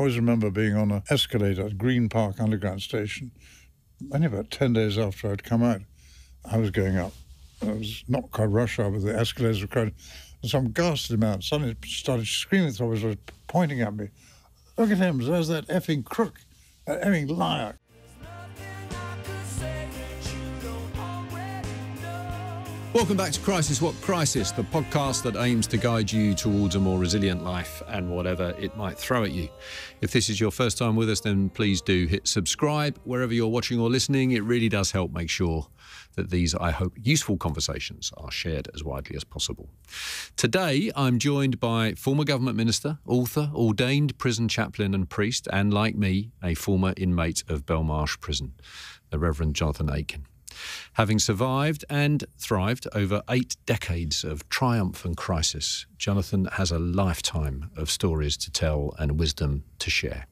always remember being on an escalator at Green Park Underground Station. Only about 10 days after I'd come out, I was going up. It was not quite rush hour, but the escalators were crowded. And some ghastly man suddenly started screaming through, was pointing at me. Look at him, there's that effing crook, that effing liar. Welcome back to Crisis What Crisis, the podcast that aims to guide you towards a more resilient life and whatever it might throw at you. If this is your first time with us, then please do hit subscribe wherever you're watching or listening. It really does help make sure that these, I hope, useful conversations are shared as widely as possible. Today, I'm joined by former government minister, author, ordained prison chaplain and priest, and like me, a former inmate of Belmarsh prison, the Reverend Jonathan Aitken. Having survived and thrived over 8 decades of triumph and crisis, Jonathan has a lifetime of stories to tell and wisdom to share.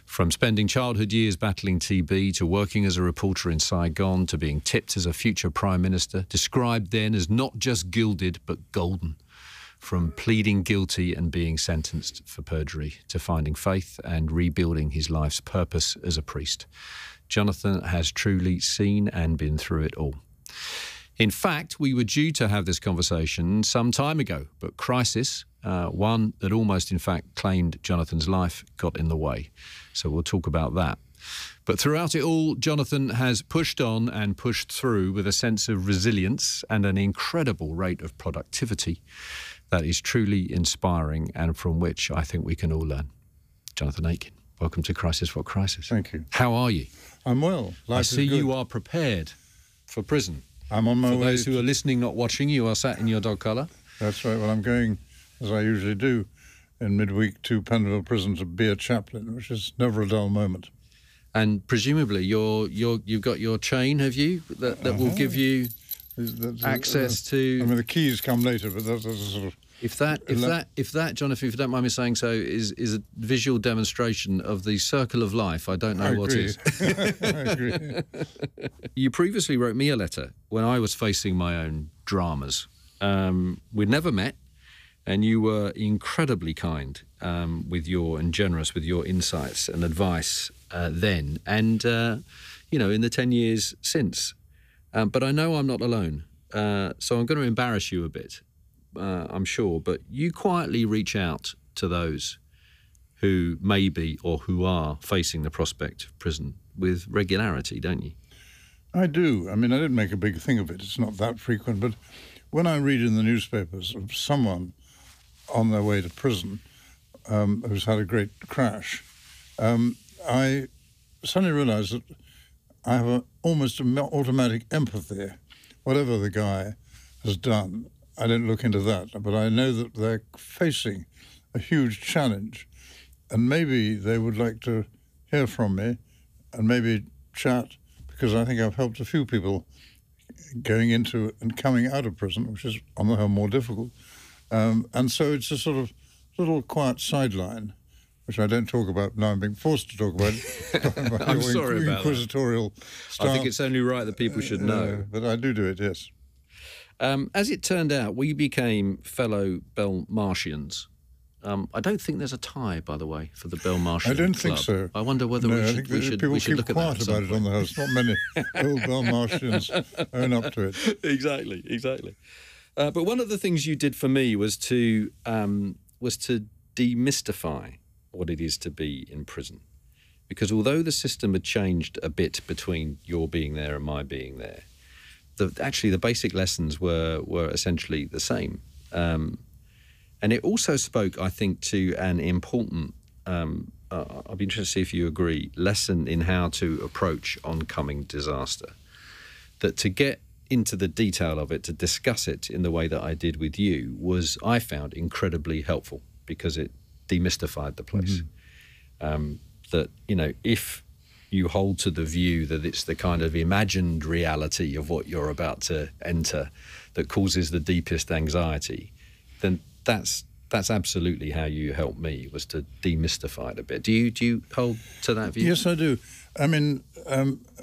From spending childhood years battling TB to working as a reporter in Saigon to being tipped as a future Prime Minister, described then as not just gilded but golden. From pleading guilty and being sentenced for perjury to finding faith and rebuilding his life's purpose as a priest. Jonathan has truly seen and been through it all. In fact, we were due to have this conversation some time ago, but crisis, one that almost in fact claimed Jonathan's life, got in the way. So we'll talk about that. But throughout it all, Jonathan has pushed on and pushed through with a sense of resilience and an incredible rate of productivity that is truly inspiring and from which I think we can all learn. Jonathan Aitken, welcome to Crisis What Crisis. Thank you. How are you? I'm well. I see you are prepared for prison. I'm on my way. For those who are listening, not watching, you are sat in your dog collar. That's right. Well, I'm going, as I usually do, in midweek to Pentonville Prison to be a chaplain, which is never a dull moment. And presumably you've got your chain, have you, that will give you access to... I mean, the keys come later, but that's a sort of... If that, Jonathan, if you don't mind me saying so, is a visual demonstration of the circle of life, I don't know what is. I agree. You previously wrote me a letter when I was facing my own dramas. We'd never met, and you were incredibly kind and generous with your insights and advice then, and in the 10 years since. But I know I'm not alone, so I'm going to embarrass you a bit. I'm sure, but you quietly reach out to those who may be or who are facing the prospect of prison with regularity, don't you? I do. I mean, I didn't make a big thing of it. It's not that frequent, but when I read in the newspapers of someone on their way to prison who's had a great crash, I suddenly realise that I have almost an automatic empathy. Whatever the guy has done, I don't look into that, but I know that they're facing a huge challenge, and maybe they would like to hear from me and maybe chat, because I think I've helped a few people going into and coming out of prison, which is on the whole more difficult. And so it's a sort of little quiet sideline, which I don't talk about now. I'm being forced to talk about it. I'm sorry about inquisitorial that. I think it's only right that people should know. But I do it, yes. As it turned out, we became fellow Belmarshians. I don't think there's a tie, by the way, for the Belmarsh. I don't Club. think so. I wonder whether we should look at that. People keep quiet about it on the house. Not many old Belmarshians own up to it. Exactly. But one of the things you did for me was to demystify what it is to be in prison, because although the system had changed a bit between your being there and my being there, the basic lessons were essentially the same. And it also spoke, I think, to an important, I'd be interested to see if you agree, lesson in how to approach oncoming disaster. That to get into the detail of it, to discuss it in the way that I did with you, was, I found, incredibly helpful, because it demystified the place. That, if you hold to the view that it's the kind of imagined reality of what you're about to enter that causes the deepest anxiety, then that's absolutely how you helped me, was to demystify it a bit. Do you hold to that view? Yes, I do. I mean,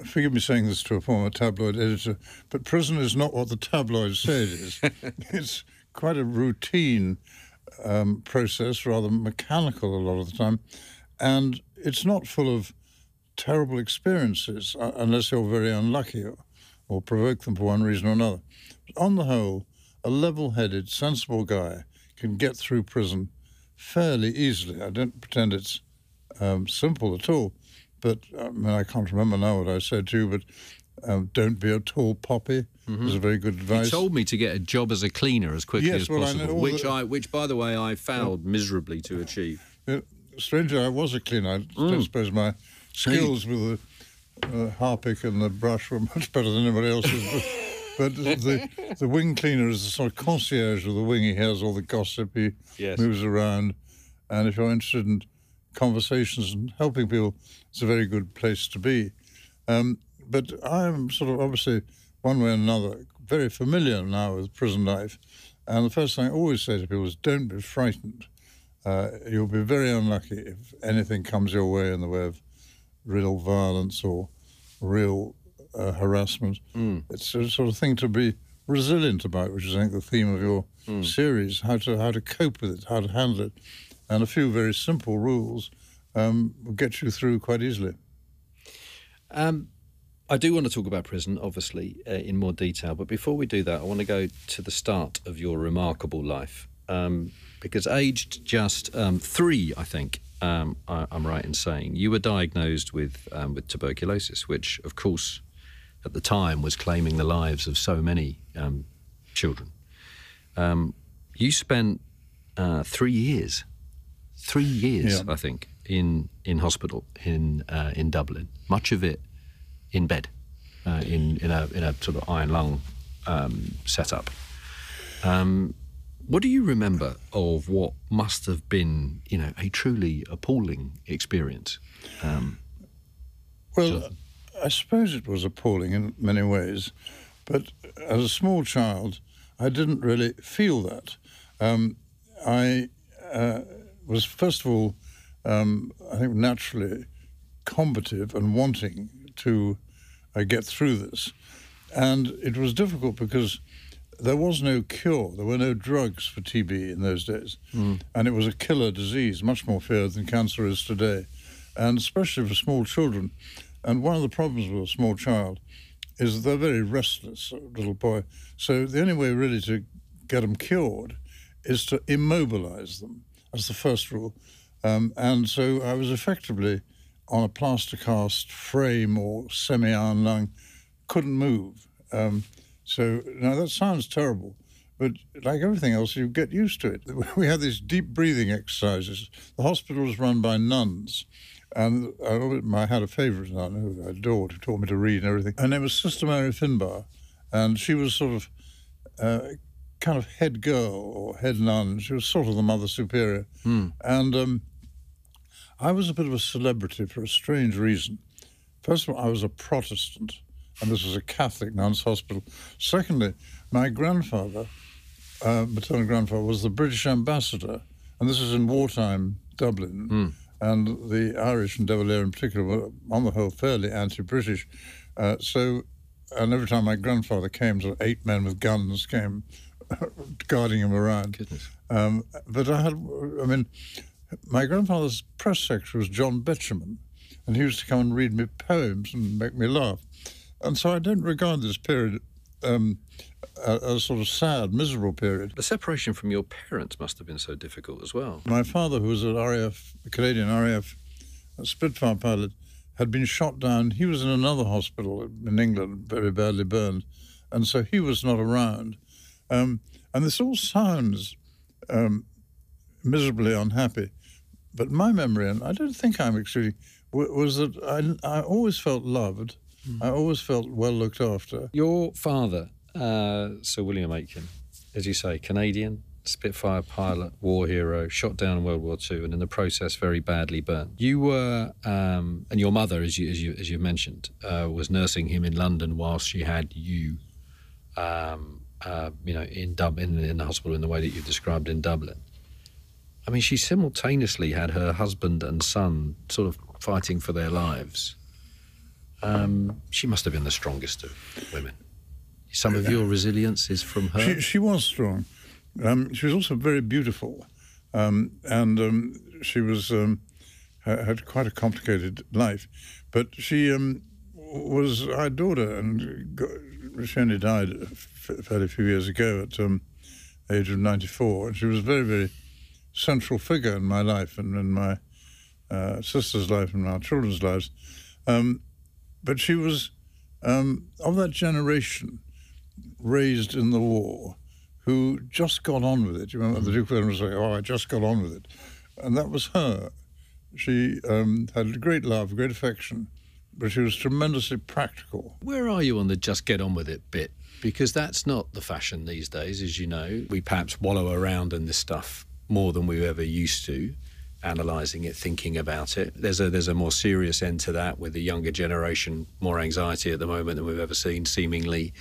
forgive me saying this to a former tabloid editor, but prison is not what the tabloids say it is. It's quite a routine process, rather mechanical a lot of the time. And it's not full of terrible experiences unless you're very unlucky or provoke them for one reason or another. But on the whole, a level-headed, sensible guy can get through prison fairly easily. I don't pretend it's simple at all, but I can't remember now what I said to you, but don't be a tall poppy is a very good advice. You told me to get a job as a cleaner as quickly as possible, which, by the way, I failed miserably to achieve. Strangely, I was a cleaner. I don't suppose my skills with the harpic and the brush were much better than anybody else's. But the wing cleaner is the sort of concierge of the wing. He hears all the gossip. He moves around. And if you're interested in conversations and helping people, it's a very good place to be. But I'm sort of, obviously, one way or another, very familiar now with prison life. And the first thing I always say to people is don't be frightened. You'll be very unlucky if anything comes your way in the way of real violence or real harassment. It's a sort of thing to be resilient about, which is, I think, the theme of your series, how to cope with it, how to handle it. And a few very simple rules will get you through quite easily. I do want to talk about prison, obviously, in more detail. But before we do that, I want to go to the start of your remarkable life. Because aged just 3, I think, I'm right in saying, you were diagnosed with tuberculosis, which, of course, at the time was claiming the lives of so many children. You spent 3 years, I think, in hospital in Dublin. Much of it in bed, in a sort of iron lung setup. What do you remember of what must have been, a truly appalling experience? Well, I suppose it was appalling in many ways, but as a small child, I didn't really feel that. I was, first of all, I think naturally combative and wanting to get through this. And it was difficult because there was no cure. There were no drugs for TB in those days. And it was a killer disease, much more feared than cancer is today, and especially for small children. And one of the problems with a small child is that they're very restless, little boy. So the only way really to get them cured is to immobilize them. That's the first rule. And so I was effectively on a plaster cast frame or semi-iron lung, couldn't move. So now that sounds terrible, but like everything else, you get used to it. We had these deep breathing exercises. The hospital was run by nuns, and I had a favourite nun who I adored, who taught me to read and everything. Her name was Sister Mary Finbar, and she was sort of kind of head girl or head nun. She was sort of the Mother Superior. And I was a bit of a celebrity for a strange reason. First of all, I was a Protestant, and this was a Catholic nuns' hospital. Secondly, my grandfather, maternal grandfather, was the British ambassador, and this was in wartime Dublin, and the Irish and De Valera in particular were, on the whole, fairly anti-British. And every time my grandfather came, sort of 8 men with guns came guarding him around. Goodness. But my grandfather's press secretary was John Betjeman, and he used to come and read me poems and make me laugh. And so I don't regard this period as a sort of sad, miserable period. The separation from your parents must have been so difficult as well. My father, who was an RAF, a Canadian RAF Spitfire pilot, had been shot down. He was in another hospital in England, very badly burned, and so he was not around. And this all sounds miserably unhappy, but my memory, and I don't think I'm extremely, was that I always felt loved. I always felt well looked after. Your father, Sir William Aitken, as you say, Canadian, Spitfire pilot, war hero, shot down in World War II, and in the process very badly burned. You were, and your mother, as you mentioned, was nursing him in London whilst she had you, in the hospital in the way that you've described in Dublin. I mean, she simultaneously had her husband and son sort of fighting for their lives. She must have been the strongest of women. Some of your resilience is from her? She was strong. She was also very beautiful. She was had quite a complicated life. But she I adored her, and she only died a fairly few years ago at age of 94. And she was a very, very central figure in my life and in my sister's life and our children's lives. But she was of that generation raised in the war who just got on with it. You remember the Duke of Edinburgh saying, "Oh, I just got on with it." And that was her. She had a great love, great affection, but she was tremendously practical. Where are you on the just get on with it bit? Because that's not the fashion these days, as you know. We perhaps wallow around in this stuff more than we ever used to, analysing it, thinking about it. There's a more serious end to that with the younger generation, more anxiety at the moment than we've ever seen, seemingly.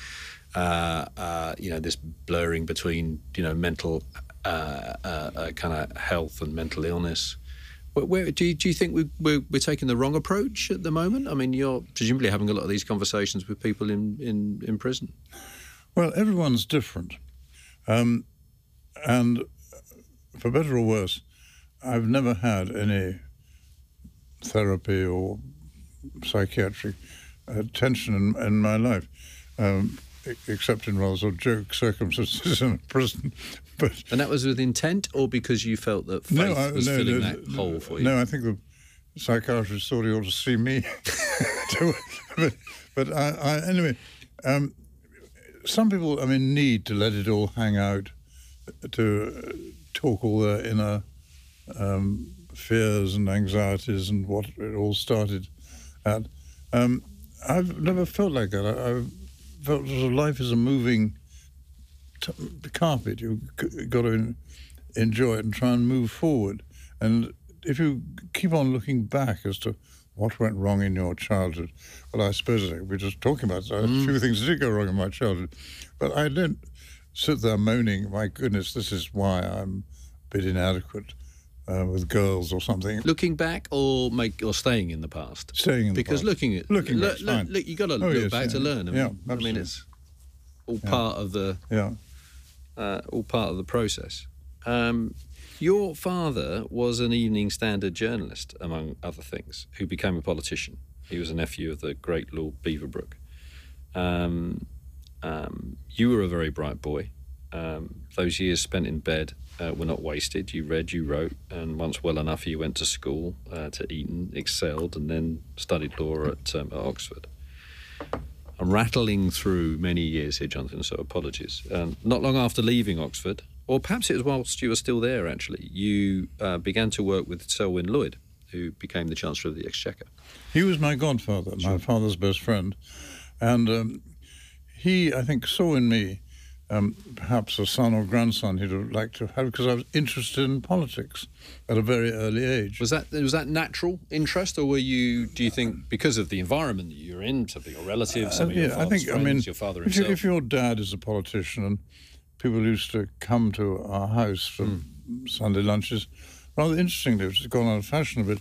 This blurring between, mental kind of health and mental illness. Where do you think we're taking the wrong approach at the moment? I mean, you're presumably having a lot of these conversations with people in prison. Well, everyone's different. And for better or worse, I've never had any therapy or psychiatric attention in my life, except in rather sort of joke circumstances in a prison. And that was with intent, or because you felt that faith was filling that hole for you? No, I think the psychiatrist thought he ought to see me. Anyway, some people, need to let it all hang out, to talk all their inner fears and anxieties and what it all started at. I've never felt like that. I've felt that life is a moving carpet. You've got to enjoy it and try and move forward. And if you keep on looking back as to what went wrong in your childhood, well, I suppose we're just talking about a few things that did go wrong in my childhood, but I don't sit there moaning, my goodness, this is why I'm a bit inadequate with girls or something. Looking back or staying in the past? Staying in the past. Because looking back, fine. Look, you've got to look back to learn. I mean, it's all part of the all part of the process. Your father was an Evening Standard journalist, among other things, who became a politician. He was a nephew of the great Lord Beaverbrook. You were a very bright boy. Those years spent in bed were not wasted. You read, you wrote, and once well enough, you went to school to Eton, excelled, and then studied law at Oxford. I'm rattling through many years here, Jonathan, so apologies. Not long after leaving Oxford, or perhaps it was whilst you were still there, actually, you began to work with Selwyn Lloyd, who became the Chancellor of the Exchequer. He was my godfather, my father's best friend, and he, I think, saw in me perhaps a son or grandson he'd have liked to have, because I was interested in politics at a very early age. Was that natural interest, or do you think because of the environment that you're in, some of your relatives, some of your father's friends, your father himself? If your dad is a politician, and people used to come to our house for Sunday lunches, rather interestingly, which has gone out of fashion a bit,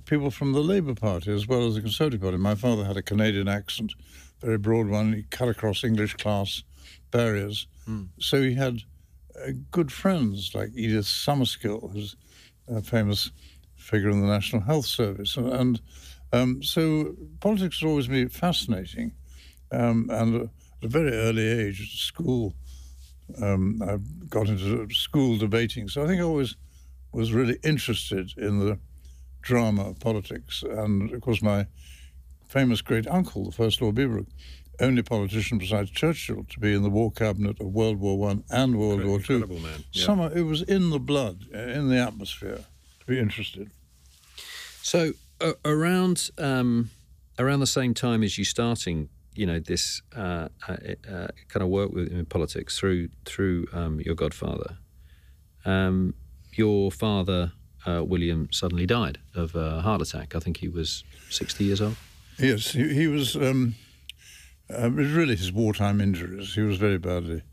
people from the Labour Party as well as the Conservative Party. My father had a Canadian accent, very broad one. He cut across English class barriers. So he had good friends like Edith Summerskill, who's a famous figure in the National Health Service. And so politics has always been fascinating. And at a very early age, at school, I got into school debating. So I think I always was really interested in the drama of politics. And, of course, my famous great-uncle, the first Lord Beaverbrook, only politician besides Churchill to be in the War Cabinet of World War I and World War II. Man. Yeah. Somehow it was in the blood, in the atmosphere, to be interested. So around the same time as you starting, this kind of work in politics through your godfather, your father, William, suddenly died of a heart attack. I think he was 60 years old. Yes, he was... it was really his wartime injuries. He was very badly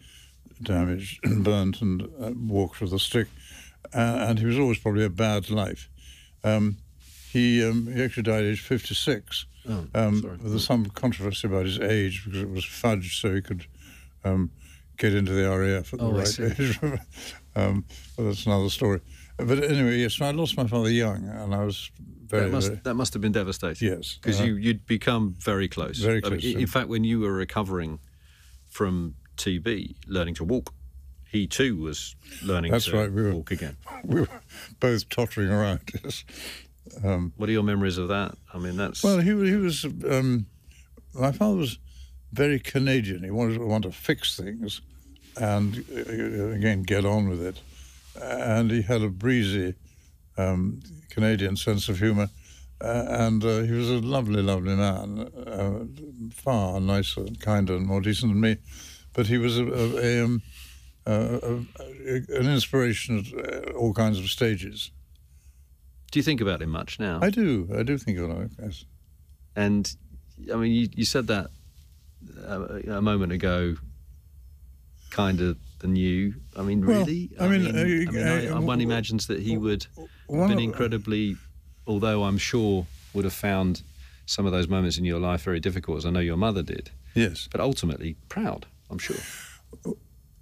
damaged and burnt and walked with a stick. And he was always probably a bad life. He actually died at age 56. There's some controversy about his age because it was fudged so he could get into the RAF at the right age. But that's another story. But anyway, yes, I lost my father young, and I was very... That must have been devastating. Yes. Because you'd become very close. Very close. In fact, when you were recovering from TB, learning to walk, he too was learning to walk again. We were both tottering around, yes. What are your memories of that? I mean, that's... Well, he was... my father was very Canadian. He wanted to fix things and, again, get on with it. And he had a breezy Canadian sense of humour. And he was a lovely, lovely man, far nicer and kinder and more decent than me. But he was an inspiration at all kinds of stages. Do you think about him much now? I do think about him, yes. And, I mean, you said that a moment ago, kind of anew. I mean, really? One imagines that he would have been incredibly, although I'm sure would have found some of those moments in your life very difficult, as I know your mother did. Yes. But ultimately proud, I'm sure.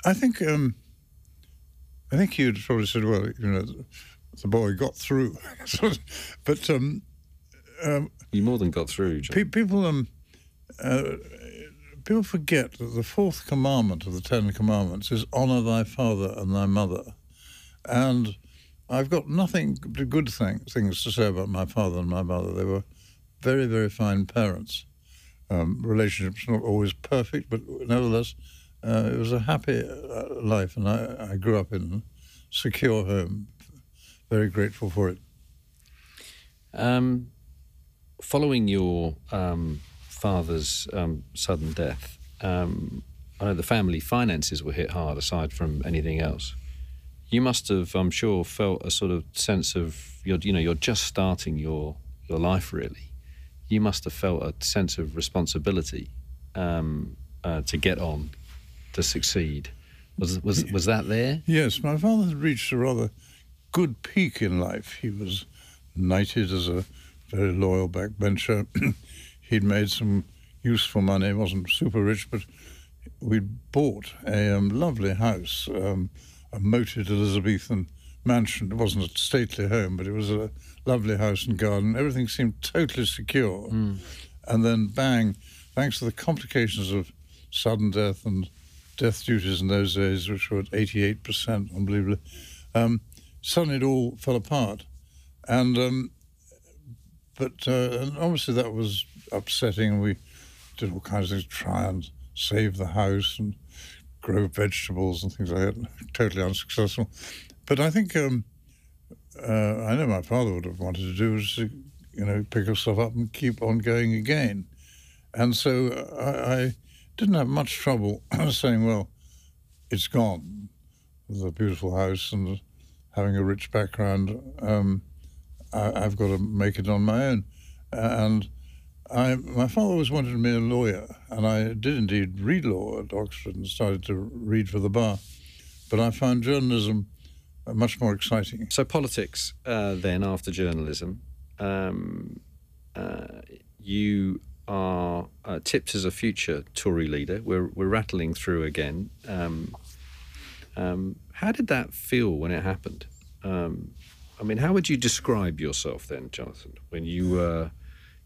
I think you'd probably said, well, the boy got through. But you more than got through, John. People forget that the fourth commandment of the Ten Commandments is honour thy father and thy mother. And I've got nothing but good things to say about my father and my mother. They were very, very fine parents. Relationships not always perfect, but nevertheless, it was a happy life, and I grew up in a secure home. Very grateful for it. Following your father's sudden death, I know the family finances were hit hard aside from anything else. You must have, I'm sure, felt a sort of sense of, you're just starting your life, really. You must have felt a sense of responsibility to get on, to succeed. Was that there? Yes, my father had reached a rather good peak in life. He was knighted as a very loyal backbencher. He'd made some useful money. He wasn't super rich, but we'd bought a lovely house, a moated Elizabethan mansion. It wasn't a stately home, but it was a lovely house and garden. Everything seemed totally secure. And then, bang, thanks to the complications of sudden death and death duties in those days, which were at 88%, unbelievably, suddenly it all fell apart. And obviously that was upsetting. We did all kinds of things to try and save the house and grow vegetables and things like that. Totally unsuccessful. But I think, I know my father would have wanted to do was to, pick himself up and keep on going again. And so I didn't have much trouble saying, well, it's gone. The beautiful house and having a rich background, I've got to make it on my own. And my father always wanted me a lawyer, and I did indeed read law at Oxford and started to read for the bar. But I found journalism much more exciting. So politics, then, after journalism, you are tipped as a future Tory leader. We're rattling through again. How did that feel when it happened? How would you describe yourself then, Jonathan, when you were,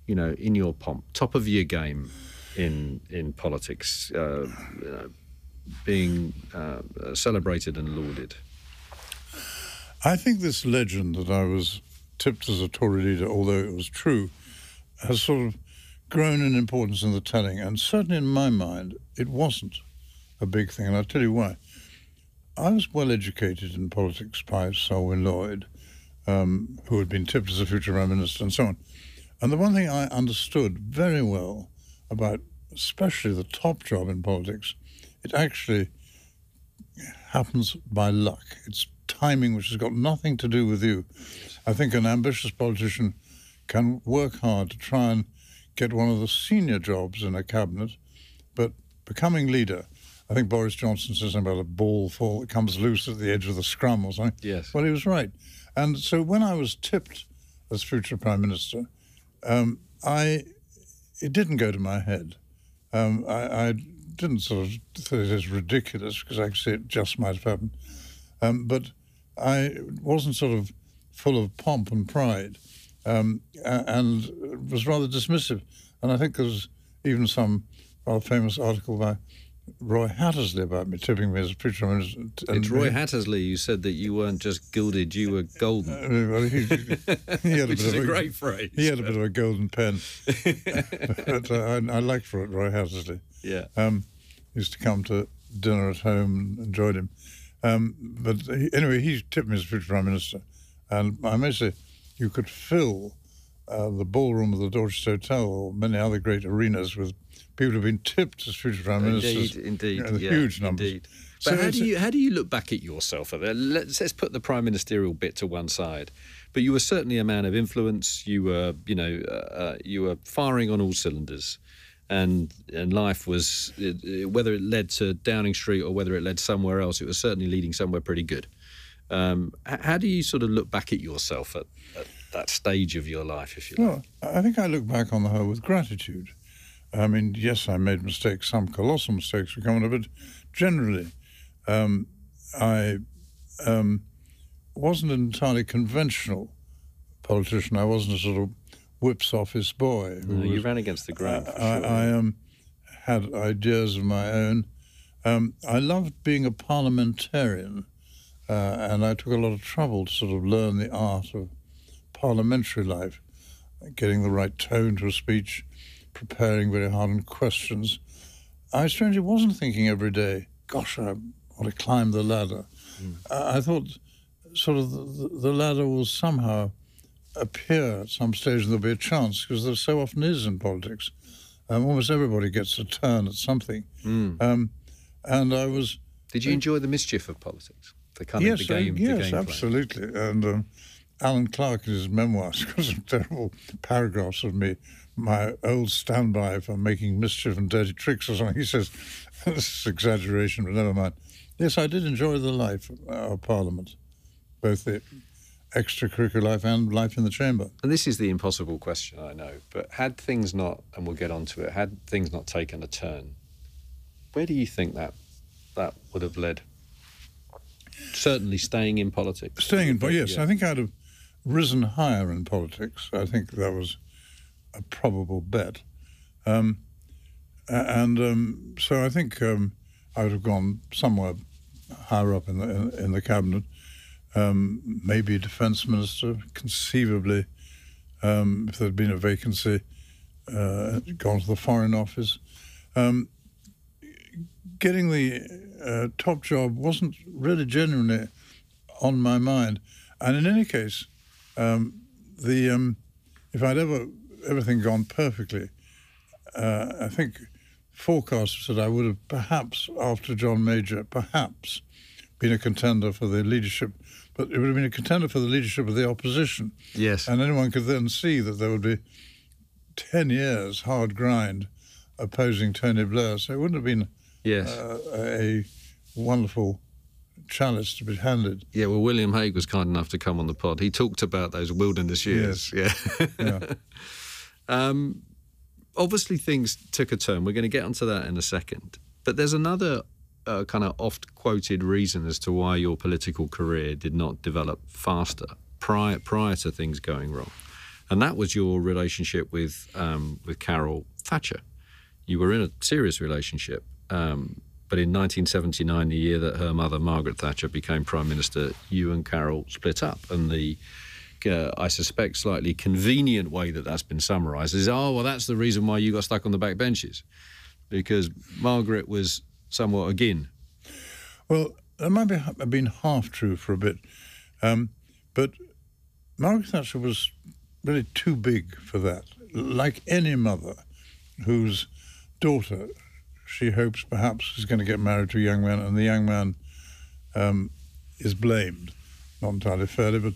in your pomp, top of your game in politics, being celebrated and lauded? I think this legend that I was tipped as a Tory leader, although it was true, has sort of grown in importance in the telling, and certainly in my mind, it wasn't a big thing, and I'll tell you why. I was well educated in politics by Selwyn Lloyd, who had been tipped as a future Prime Minister and so on. And the one thing I understood very well about especially the top job in politics, it actually happens by luck. It's timing which has got nothing to do with you. I think an ambitious politician can work hard to try and get one of the senior jobs in a cabinet, but becoming leader, I think Boris Johnson says something about a ball that comes loose at the edge of the scrum or something. Yes. Well, he was right. And so when I was tipped as future Prime Minister, it didn't go to my head. I didn't sort of say it as ridiculous, because I could see it just might have happened. But I wasn't sort of full of pomp and pride, and was rather dismissive. And I think there's even some rather famous article by Roy Hattersley about me, tipping me as a preacher. I mean, it's Roy Hattersley who said that you weren't just gilded, you were golden. Well, he had Which is a great phrase. He had a bit of a golden pen. But I liked Roy Hattersley. Yeah. Used to come to dinner at home and enjoyed him. But anyway, he tipped me as future Prime Minister. And I may say, you could fill the ballroom of the Dorchester Hotel or many other great arenas with people who've been tipped as future Prime Ministers. Indeed. Huge numbers. Indeed. But how do you look back at yourself? Let's put the prime ministerial bit to one side. But you were certainly a man of influence. You were, you were firing on all cylinders, and life was, whether it led to Downing Street or whether it led somewhere else, it was certainly leading somewhere pretty good. How do you sort of look back at yourself at that stage of your life, if you like? Well, I think I look back on the whole with gratitude. I mean, yes, I made mistakes, some colossal mistakes, but generally, I wasn't an entirely conventional politician. I wasn't a sort of whips office boy. You ran against the grain, for sure. I had ideas of my own. I loved being a parliamentarian, and I took a lot of trouble to sort of learn the art of parliamentary life, getting the right tone to a speech, preparing very hard on questions. I strangely wasn't thinking every day, gosh, I want to climb the ladder. I thought sort of the ladder will somehow appear at some stage and there'll be a chance, because there so often is in politics. Almost everybody gets a turn at something. And I was... Did you enjoy the mischief of politics? The kind of the game Yes, game absolutely. And Alan Clark, in his memoirs, got some terrible paragraphs of me, my old standby for making mischief and dirty tricks or something. He says, this is exaggeration, but never mind. Yes, I did enjoy the life of Parliament, both the extracurricular life and life in the chamber. And this is the impossible question, I know, but had things not, and we'll get on to it, had things not taken a turn, where do you think that would have led? Certainly staying in politics. Yes. I think I'd have risen higher in politics. I think that was a probable bet. So I think I would have gone somewhere higher up in the cabinet, maybe defence minister, conceivably, if there'd been a vacancy, gone to the Foreign Office. Getting the top job wasn't really genuinely on my mind. And in any case, if I'd everything gone perfectly, I think forecasters said I would have perhaps, after John Major, perhaps been a contender for the leadership, but it would have been a contender for the leadership of the opposition. Yes. And anyone could then see that there would be 10 years hard grind opposing Tony Blair. So it wouldn't have been a wonderful chalice to be handed. Yeah, well, William Hague was kind enough to come on the pod. He talked about those wilderness years. Yes. Yeah. Obviously, things took a turn. We're going to get onto that in a second. But there's another kind of oft-quoted reason as to why your political career did not develop faster prior to things going wrong. And that was your relationship with Carol Thatcher. You were in a serious relationship. But in 1979, the year that her mother, Margaret Thatcher, became Prime Minister, you and Carol split up. And the, I suspect, slightly convenient way that that's been summarised is, that's the reason why you got stuck on the back benches, because Margaret was somewhat a gin. Well, that might have been half true for a bit. But Margaret Thatcher was really too big for that. Like any mother whose daughter she hopes perhaps is going to get married to a young man, and the young man is blamed, not entirely fairly, but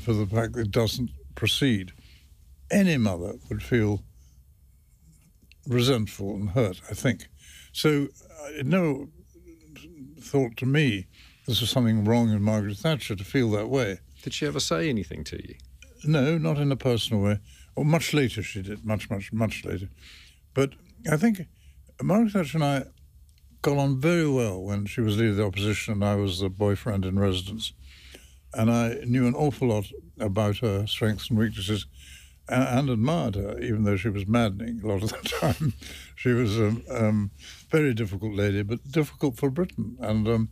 for the fact that it doesn't proceed. Any mother would feel resentful and hurt, I think. So it never thought to me this was something wrong in Margaret Thatcher to feel that way. Did she ever say anything to you? No, not in a personal way. Or much later she did, much later. But I think Margaret Thatcher and I got on very well when she was leader of the opposition and I was the boyfriend in residence. and I knew an awful lot about her strengths and weaknesses, and admired her, even though she was maddening a lot of the time. She was a very difficult lady, but difficult for Britain, and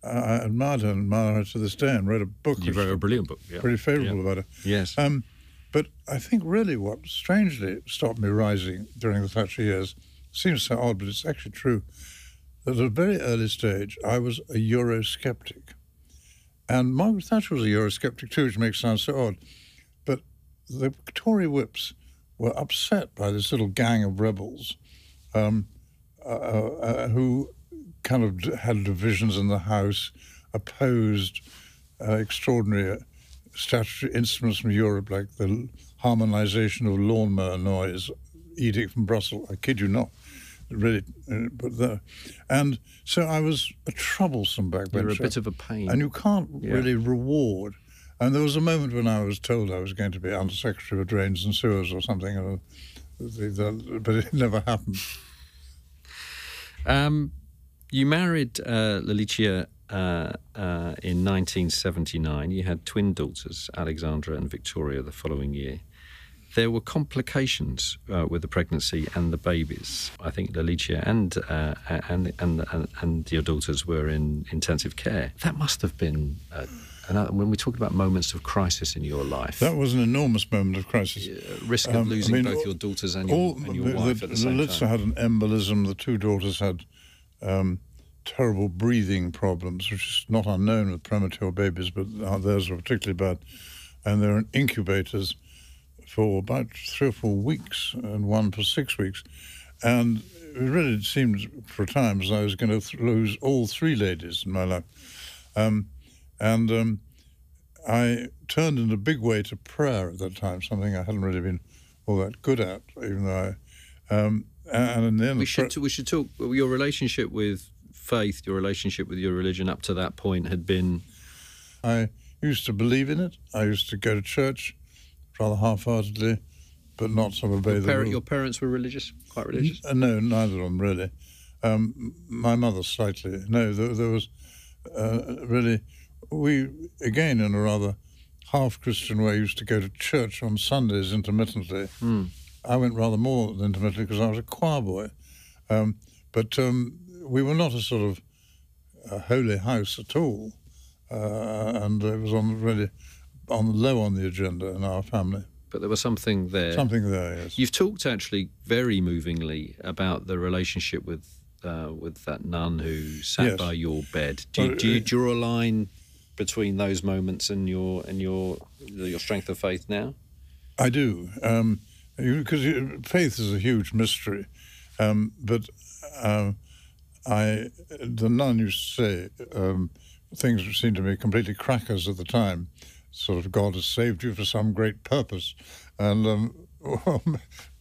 I admired her and admire her to this day, and wrote a book. You wrote a brilliant book, pretty favourable about her. Yes. But I think really what strangely stopped me rising during the Thatcher years, seems so odd, but it's actually true, that at a very early stage I was a Eurosceptic. And Margaret Thatcher was a Eurosceptic too, which makes it sound so odd. But the Tory whips were upset by this little gang of rebels who kind of had divisions in the House, opposed extraordinary statutory instruments from Europe, like the harmonisation of lawnmower noise edict from Brussels. I kid you not, really. And so I was a troublesome backbencher. You were a bit of a pain. And you can't really reward. And there was a moment when I was told I was going to be Under-Secretary for Drains and Sewers or something, but it never happened. You married Letitia in 1979. You had twin daughters, Alexandra and Victoria, the following year. There were complications with the pregnancy and the babies. I think Letitia and your daughters were in intensive care. That must have been, when we talk about moments of crisis in your life, that was an enormous moment of crisis. Risk of losing both your daughters and your wife at the same time. Letitia had an embolism. The two daughters had terrible breathing problems, which is not unknown with premature babies, but theirs were particularly bad. And they're in incubators for about 3 or 4 weeks, and one for 6 weeks. And it really seemed for a time as I was going to lose all 3 ladies in my life. I turned in a big way to prayer at that time, something I hadn't really been all that good at, even though and in the end... We should talk. Your relationship with faith, your relationship with your religion up to that point had been... I used to believe in it. I used to go to church rather half-heartedly, but not sort of obey the rule. Your parents were religious? Quite religious? No, neither of them, really. My mother slightly. No, there was really... We, again, in a rather half-Christian way, used to go to church on Sundays intermittently. I went rather more than intermittently because I was a choir boy. But we were not a sort of holy house at all. And it was really low on the agenda in our family. But there was something there. Something there, yes. You've talked actually very movingly about the relationship with that nun who sat by your bed. Do you draw a line between those moments and your strength of faith now? I do, because faith is a huge mystery. But the nun used to say things which seemed to me completely crackers at the time. Sort of, God has saved you for some great purpose. And well,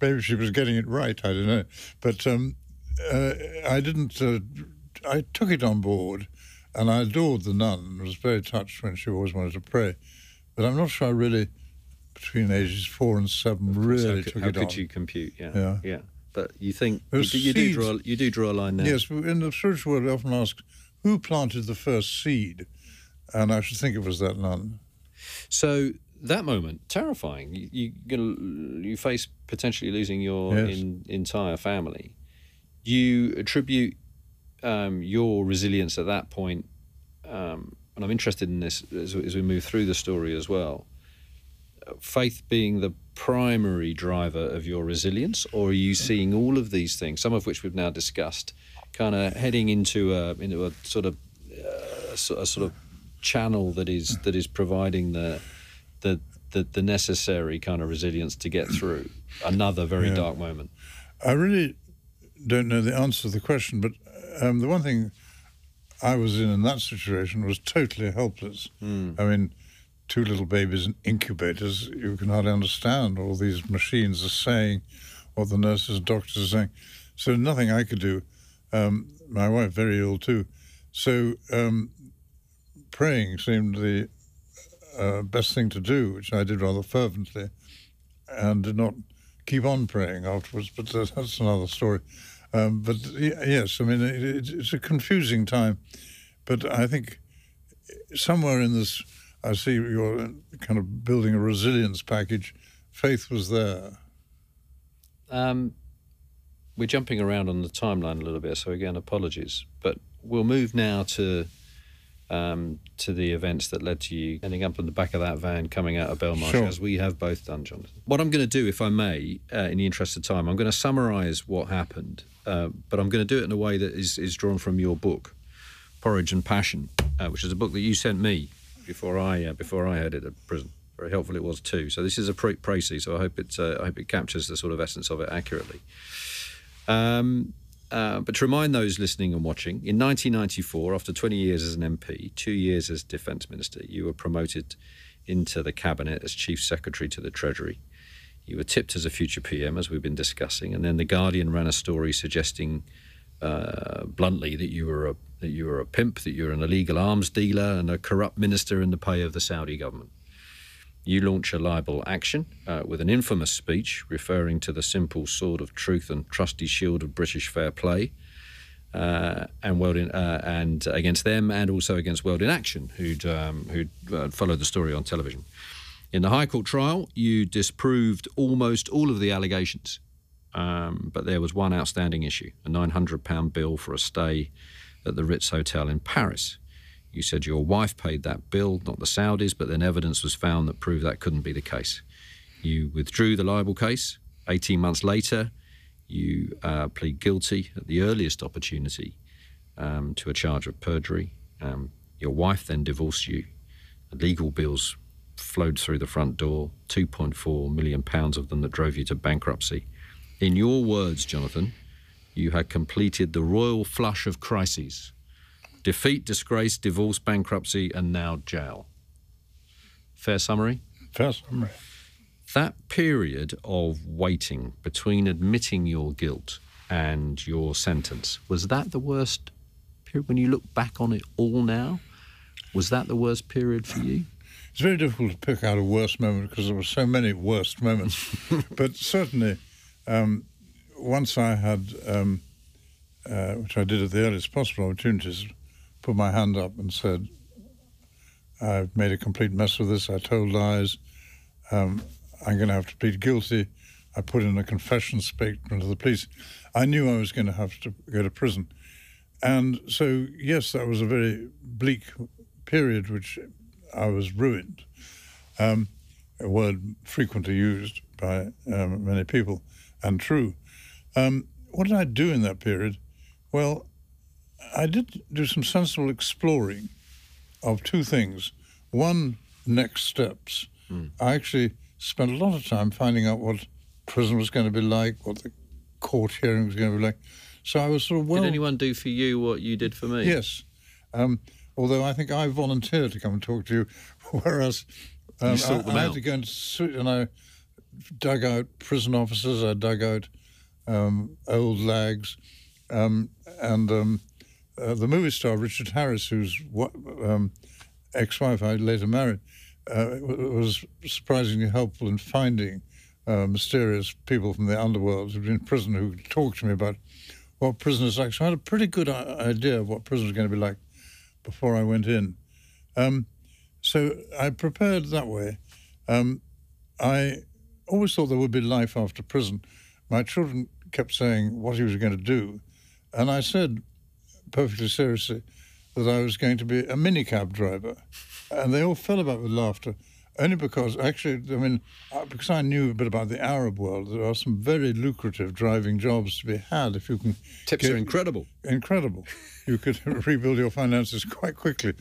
maybe she was getting it right, I don't know. But I didn't... I took it on board, and I adored the nun and was very touched when she always wanted to pray. But I'm not sure I really, between ages 4 and 7, really took it on. How could you compute? Yeah. But you think you do draw a line now. Yes, in the spiritual world, we often ask, who planted the first seed? And I should think it was that nun. So that moment, terrifying. You face potentially losing your entire family. You attribute your resilience at that point, and I'm interested in this as we move through the story as well. Faith being the primary driver of your resilience, or are you seeing all of these things, some of which we've now discussed, kind of heading into a sort of channel that is providing the necessary kind of resilience to get through another very dark moment? I really don't know the answer to the question, but the one thing I was in that situation was totally helpless. I mean, 2 little babies in incubators, you can hardly understand all these machines are saying, what the nurses and doctors are saying. So nothing I could do. My wife very ill too. So praying seemed the best thing to do, which I did rather fervently, and did not keep on praying afterwards, but that's another story. But yes, I mean, it's a confusing time, but I think somewhere in this, I see you're kind of building a resilience package. Faith was there. We're jumping around on the timeline a little bit, so again, apologies. But we'll move now to the events that led to you ending up in the back of that van coming out of Belmarsh, Sure. as we have both done, Jonathan. What I'm going to do, if I may, in the interest of time, I'm going to summarise what happened, but I'm going to do it in a way that is drawn from your book, Porridge and Passion, which is a book that you sent me before I headed to prison. Very helpful it was too. So this is a précis, so I hope it captures the sort of essence of it accurately. But to remind those listening and watching, in 1994, after 20 years as an MP, 2 years as Defence Minister, you were promoted into the Cabinet as Chief Secretary to the Treasury. You were tipped as a future PM, as we've been discussing, and then The Guardian ran a story suggesting bluntly that you were a pimp, that you were an illegal arms dealer and a corrupt minister in the pay of the Saudi government. You launch a libel action with an infamous speech referring to the simple sword of truth and trusty shield of British fair play, and against them, and also against World in Action, who'd followed the story on television. In the High Court trial, you disproved almost all of the allegations, but there was one outstanding issue: a £900 bill for a stay at the Ritz Hotel in Paris. You said your wife paid that bill, not the Saudis, but then evidence was found that proved that couldn't be the case. You withdrew the libel case. 18 months later, you plead guilty at the earliest opportunity to a charge of perjury. Your wife then divorced you. Legal bills flowed through the front door, £2.4 million of them that drove you to bankruptcy. In your words, Jonathan, you had completed the royal flush of crises: defeat, disgrace, divorce, bankruptcy, and now jail. Fair summary? Fair summary. That period of waiting between admitting your guilt and your sentence, was that the worst period? When you look back on it all now, was that the worst period for you? It's very difficult to pick out a worst moment because there were so many worst moments. But certainly, once I had, which I did at the earliest possible opportunities, put my hand up and said, I've made a complete mess of this, I told lies, I'm going to have to plead guilty. I put in a confession statement to the police. I knew I was going to have to go to prison. And so, yes, that was a very bleak period, which I was ruined, a word frequently used by many people, and true. What did I do in that period? Well, I did do some sensible exploring of two things. One, next steps. I actually spent a lot of time finding out what prison was going to be like, what the court hearing was going to be like. So I was sort of Did anyone do for you what you did for me? Yes. Although I think I volunteered to come and talk to you, whereas I had to go and I dug out prison officers, I dug out old lags, and the movie star Richard Harris, whose ex-wife I later married, was surprisingly helpful in finding mysterious people from the underworld who'd been in prison who talked to me about what prison is like. So I had a pretty good idea of what prison was going to be like before I went in. So I prepared that way. I always thought there would be life after prison. My children kept saying what he was going to do. And I said, perfectly seriously, that I was going to be a minicab driver. And they all fell about with laughter, only because, actually, because I knew a bit about the Arab world, there are some very lucrative driving jobs to be had if you can... Tips are incredible. Incredible. You could rebuild your finances quite quickly,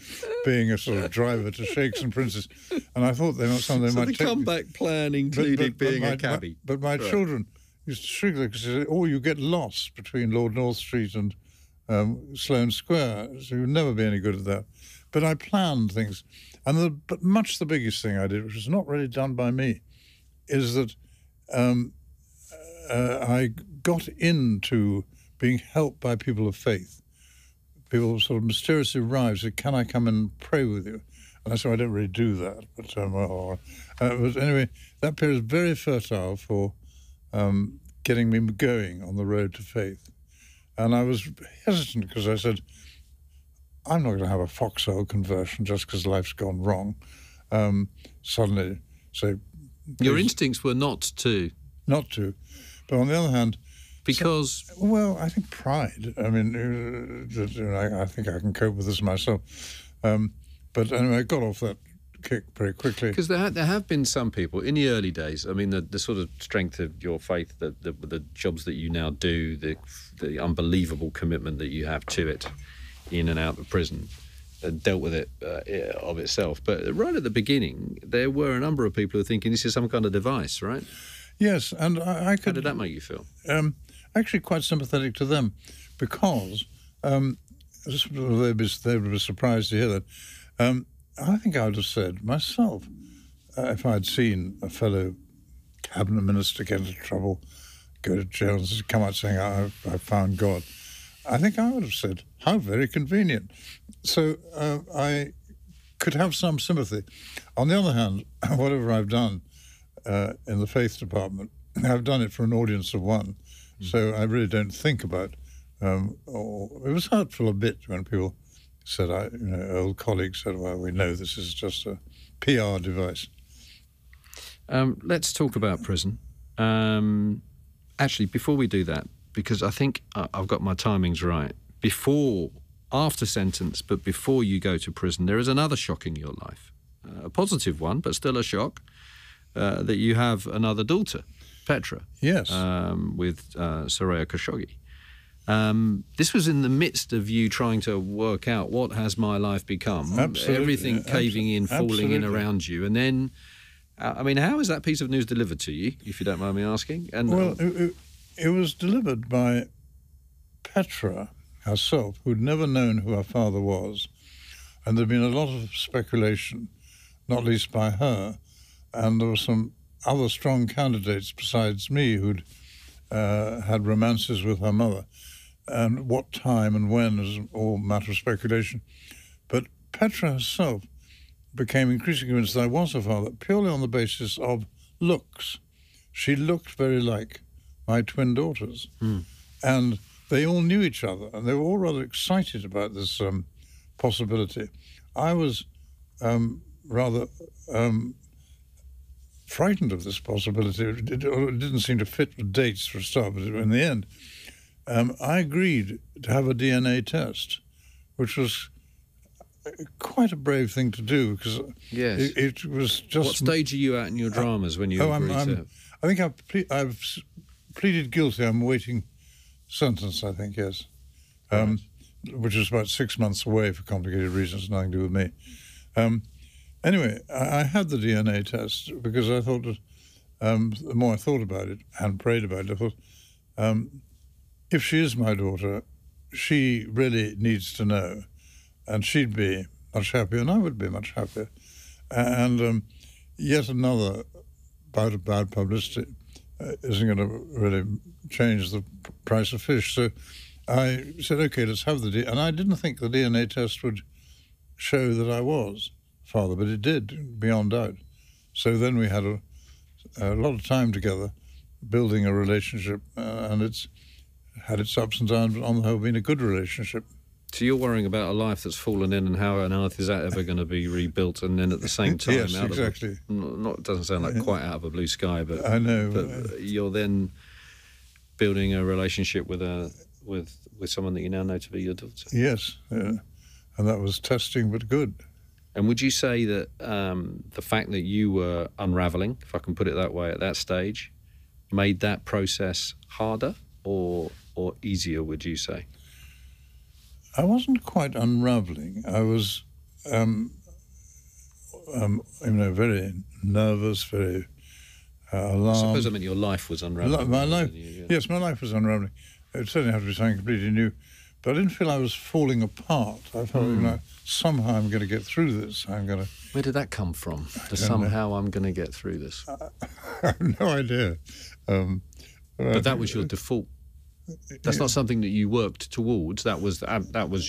being a sort of driver to sheikhs and princes. And I thought they might the comeback plan included being a cabbie. But my children used to shriek because they said, you get lost between Lord North Street and Sloane Square, so you'd never be any good at that. But I planned things. But much the biggest thing I did, which was not really done by me, is that I got into being helped by people of faith. People sort of mysteriously arrived, said, can I come and pray with you? And I said, I don't really do that. But anyway, that period was very fertile for getting me going on the road to faith. And I was hesitant because I said, I'm not going to have a foxhole conversion just because life's gone wrong. suddenly say... Your instincts were not to. Not to. But on the other hand... Because... I think pride. I mean, I think I can cope with this myself. But anyway, I got off that kick very quickly. Because there have been some people in the early days. I mean, the sort of strength of your faith, the jobs that you now do, the unbelievable commitment that you have to it, in and out of prison, dealt with it of itself. But right at the beginning, there were a number of people who were thinking this is some kind of device, right? Yes, and I could... How did that make you feel? Actually, quite sympathetic to them, because they'd be surprised to hear that. I think I would have said myself, if I'd seen a fellow cabinet minister get into trouble, go to jail, and come out saying, I found God, I think I would have said, how very convenient. So I could have some sympathy. On the other hand, whatever I've done in the faith department, I've done it for an audience of one. So I really don't think about... it was hurtful a bit when people said, old colleagues said, well, we know this is just a PR device. Let's talk about prison. Actually, before we do that, because I think I've got my timings right, after sentence, but before you go to prison, there is another shock in your life. A positive one, but still a shock, that you have another daughter, Petra. Yes. With Soraya Khashoggi. This was in the midst of you trying to work out what has my life become. Absolutely. Everything caving in, falling in around you. And then, I mean, how is that piece of news delivered to you, if you don't mind me asking? And well, it was delivered by Petra herself, who'd never known who her father was. And there'd been a lot of speculation, not least by her. And there were some other strong candidates besides me who'd had romances with her mother. And what time and when is all a matter of speculation. But Petra herself became increasingly convinced that I was her father, purely on the basis of looks. She looked very like my twin daughters. And they all knew each other, and they were all rather excited about this possibility. I was rather frightened of this possibility. It didn't seem to fit the dates for a start, but in the end, I agreed to have a DNA test, which was quite a brave thing to do, because yes. it was just... What stage are you at in your dramas when you agreed to... I think I've pleaded guilty. I'm awaiting sentence, I think, yes. Right. Which is about 6 months away for complicated reasons, nothing to do with me. Anyway, I had the DNA test because I thought that the more I thought about it and prayed about it, I thought, if she is my daughter, she really needs to know, and she'd be much happier, and I would be much happier. And yet another bout of bad publicity isn't going to really change the price of fish. So I said, OK, let's have the DNA. And I didn't think the DNA test would show that I was father, but it did, beyond doubt. So then we had a lot of time together building a relationship, and it's had its ups and downs, but on the whole been a good relationship. So you're worrying about a life that's fallen in, and how on earth is that ever going to be rebuilt? And then at the same time, yes, exactly. It doesn't sound like quite out of a blue sky, but I know. But you're then building a relationship with someone that you now know to be your daughter. Yes, and that was testing, but good. And would you say that the fact that you were unravelling, if I can put it that way, at that stage, made that process harder or easier, would you say? I wasn't quite unravelling. I was, very nervous, very alarmed. I suppose I meant your life was unravelling. My life, yes, my life was unravelling. It certainly had to be something completely new. But I didn't feel I was falling apart. I felt somehow I'm going to get through this. Where did that come from? Somehow I'm going to get through this. I have no idea. But that was your default. That's not something that you worked towards. That was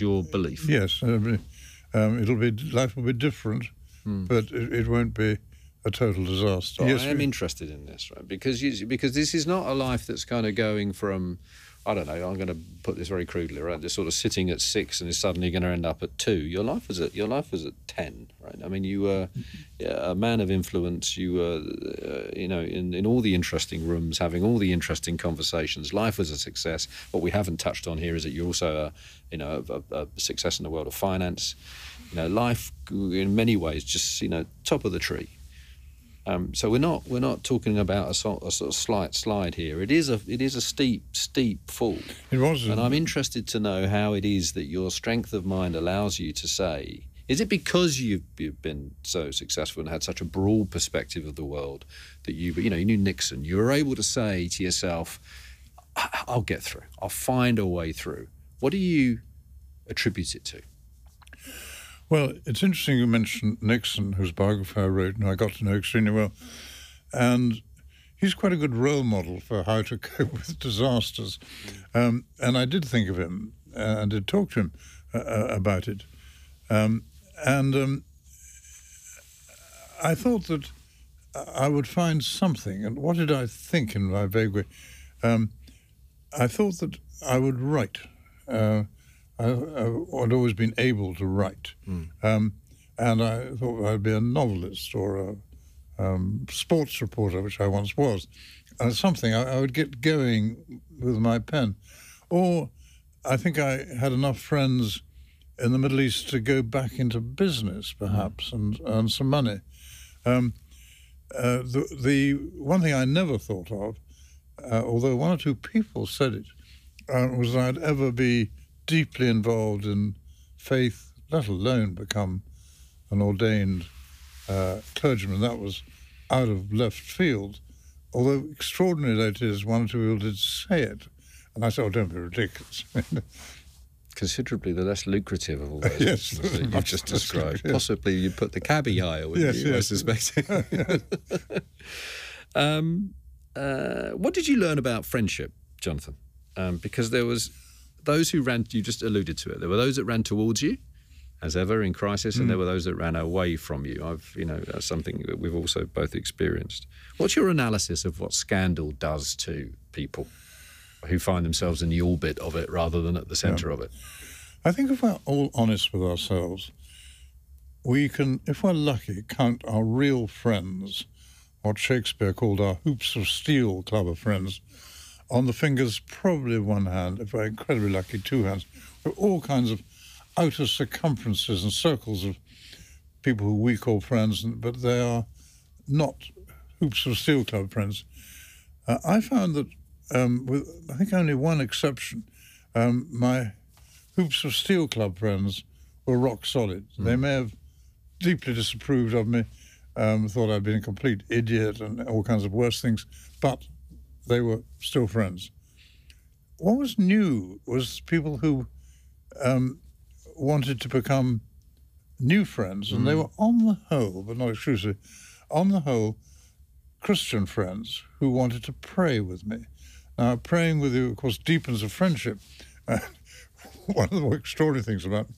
your belief. Yes, life will be different, but it won't be a total disaster. Yes, I am interested in this, right? Because this is not a life that's kind of going from, I don't know, I'm going to put this very crudely, right? They're sort of sitting at 6 and is suddenly going to end up at 2. Your life was at 10, right? I mean, you were a man of influence. You were, in all the interesting rooms, having all the interesting conversations. Life was a success. What we haven't touched on here is that you're also a success in the world of finance. Life in many ways just top of the tree. So we're not talking about a sort of slight slide here. It is a steep fall. It was, and I'm interested to know how it is that your strength of mind allows you to say. Is it because you've been so successful and had such a broad perspective of the world that you knew Nixon? You were able to say to yourself, "I'll get through. I'll find a way through." What do you attribute it to? Well, it's interesting you mentioned Nixon, whose biography I wrote, and I got to know extremely well. And he's quite a good role model for how to cope with disasters. And I did think of him and did talk to him about it. I thought that I would find something. And what did I think in my vague way? I thought that I would write. I'd always been able to write. And I thought I'd be a novelist or a sports reporter, which I once was. Something I would get going with my pen. Or I think I had enough friends in the Middle East to go back into business, perhaps, and earn some money. The one thing I never thought of, although one or two people said it, was that I'd ever be deeply involved in faith, let alone become an ordained clergyman. That was out of left field, although extraordinary that it is, one or two people did say it. And I said, "Oh, don't be ridiculous." Considerably the less lucrative of all those yes, that you've just described. Yes. Possibly you'd put the cabbie higher, wouldn't you, I suspect. What did you learn about friendship, Jonathan? Because there was those who ran, you just alluded to it, there were those that ran towards you, as ever, in crisis, and there were those that ran away from you. That's something that we've also both experienced. What's your analysis of what scandal does to people who find themselves in the orbit of it rather than at the centre of it? I think if we're all honest with ourselves, we can, if we're lucky, count our real friends, what Shakespeare called our hoops of steel club of friends, on the fingers probably of one hand, if we're incredibly lucky, two hands. There are all kinds of outer circumferences and circles of people who we call friends, but they are not hoops of steel club friends. I found that, with I think only one exception, my hoops of steel club friends were rock solid. They may have deeply disapproved of me, thought I'd been a complete idiot and all kinds of worse things, but they were still friends. What was new was people who wanted to become new friends, and they were on the whole, but not exclusively, on the whole, Christian friends who wanted to pray with me. Now, praying with you, of course, deepens a friendship. One of the more extraordinary things about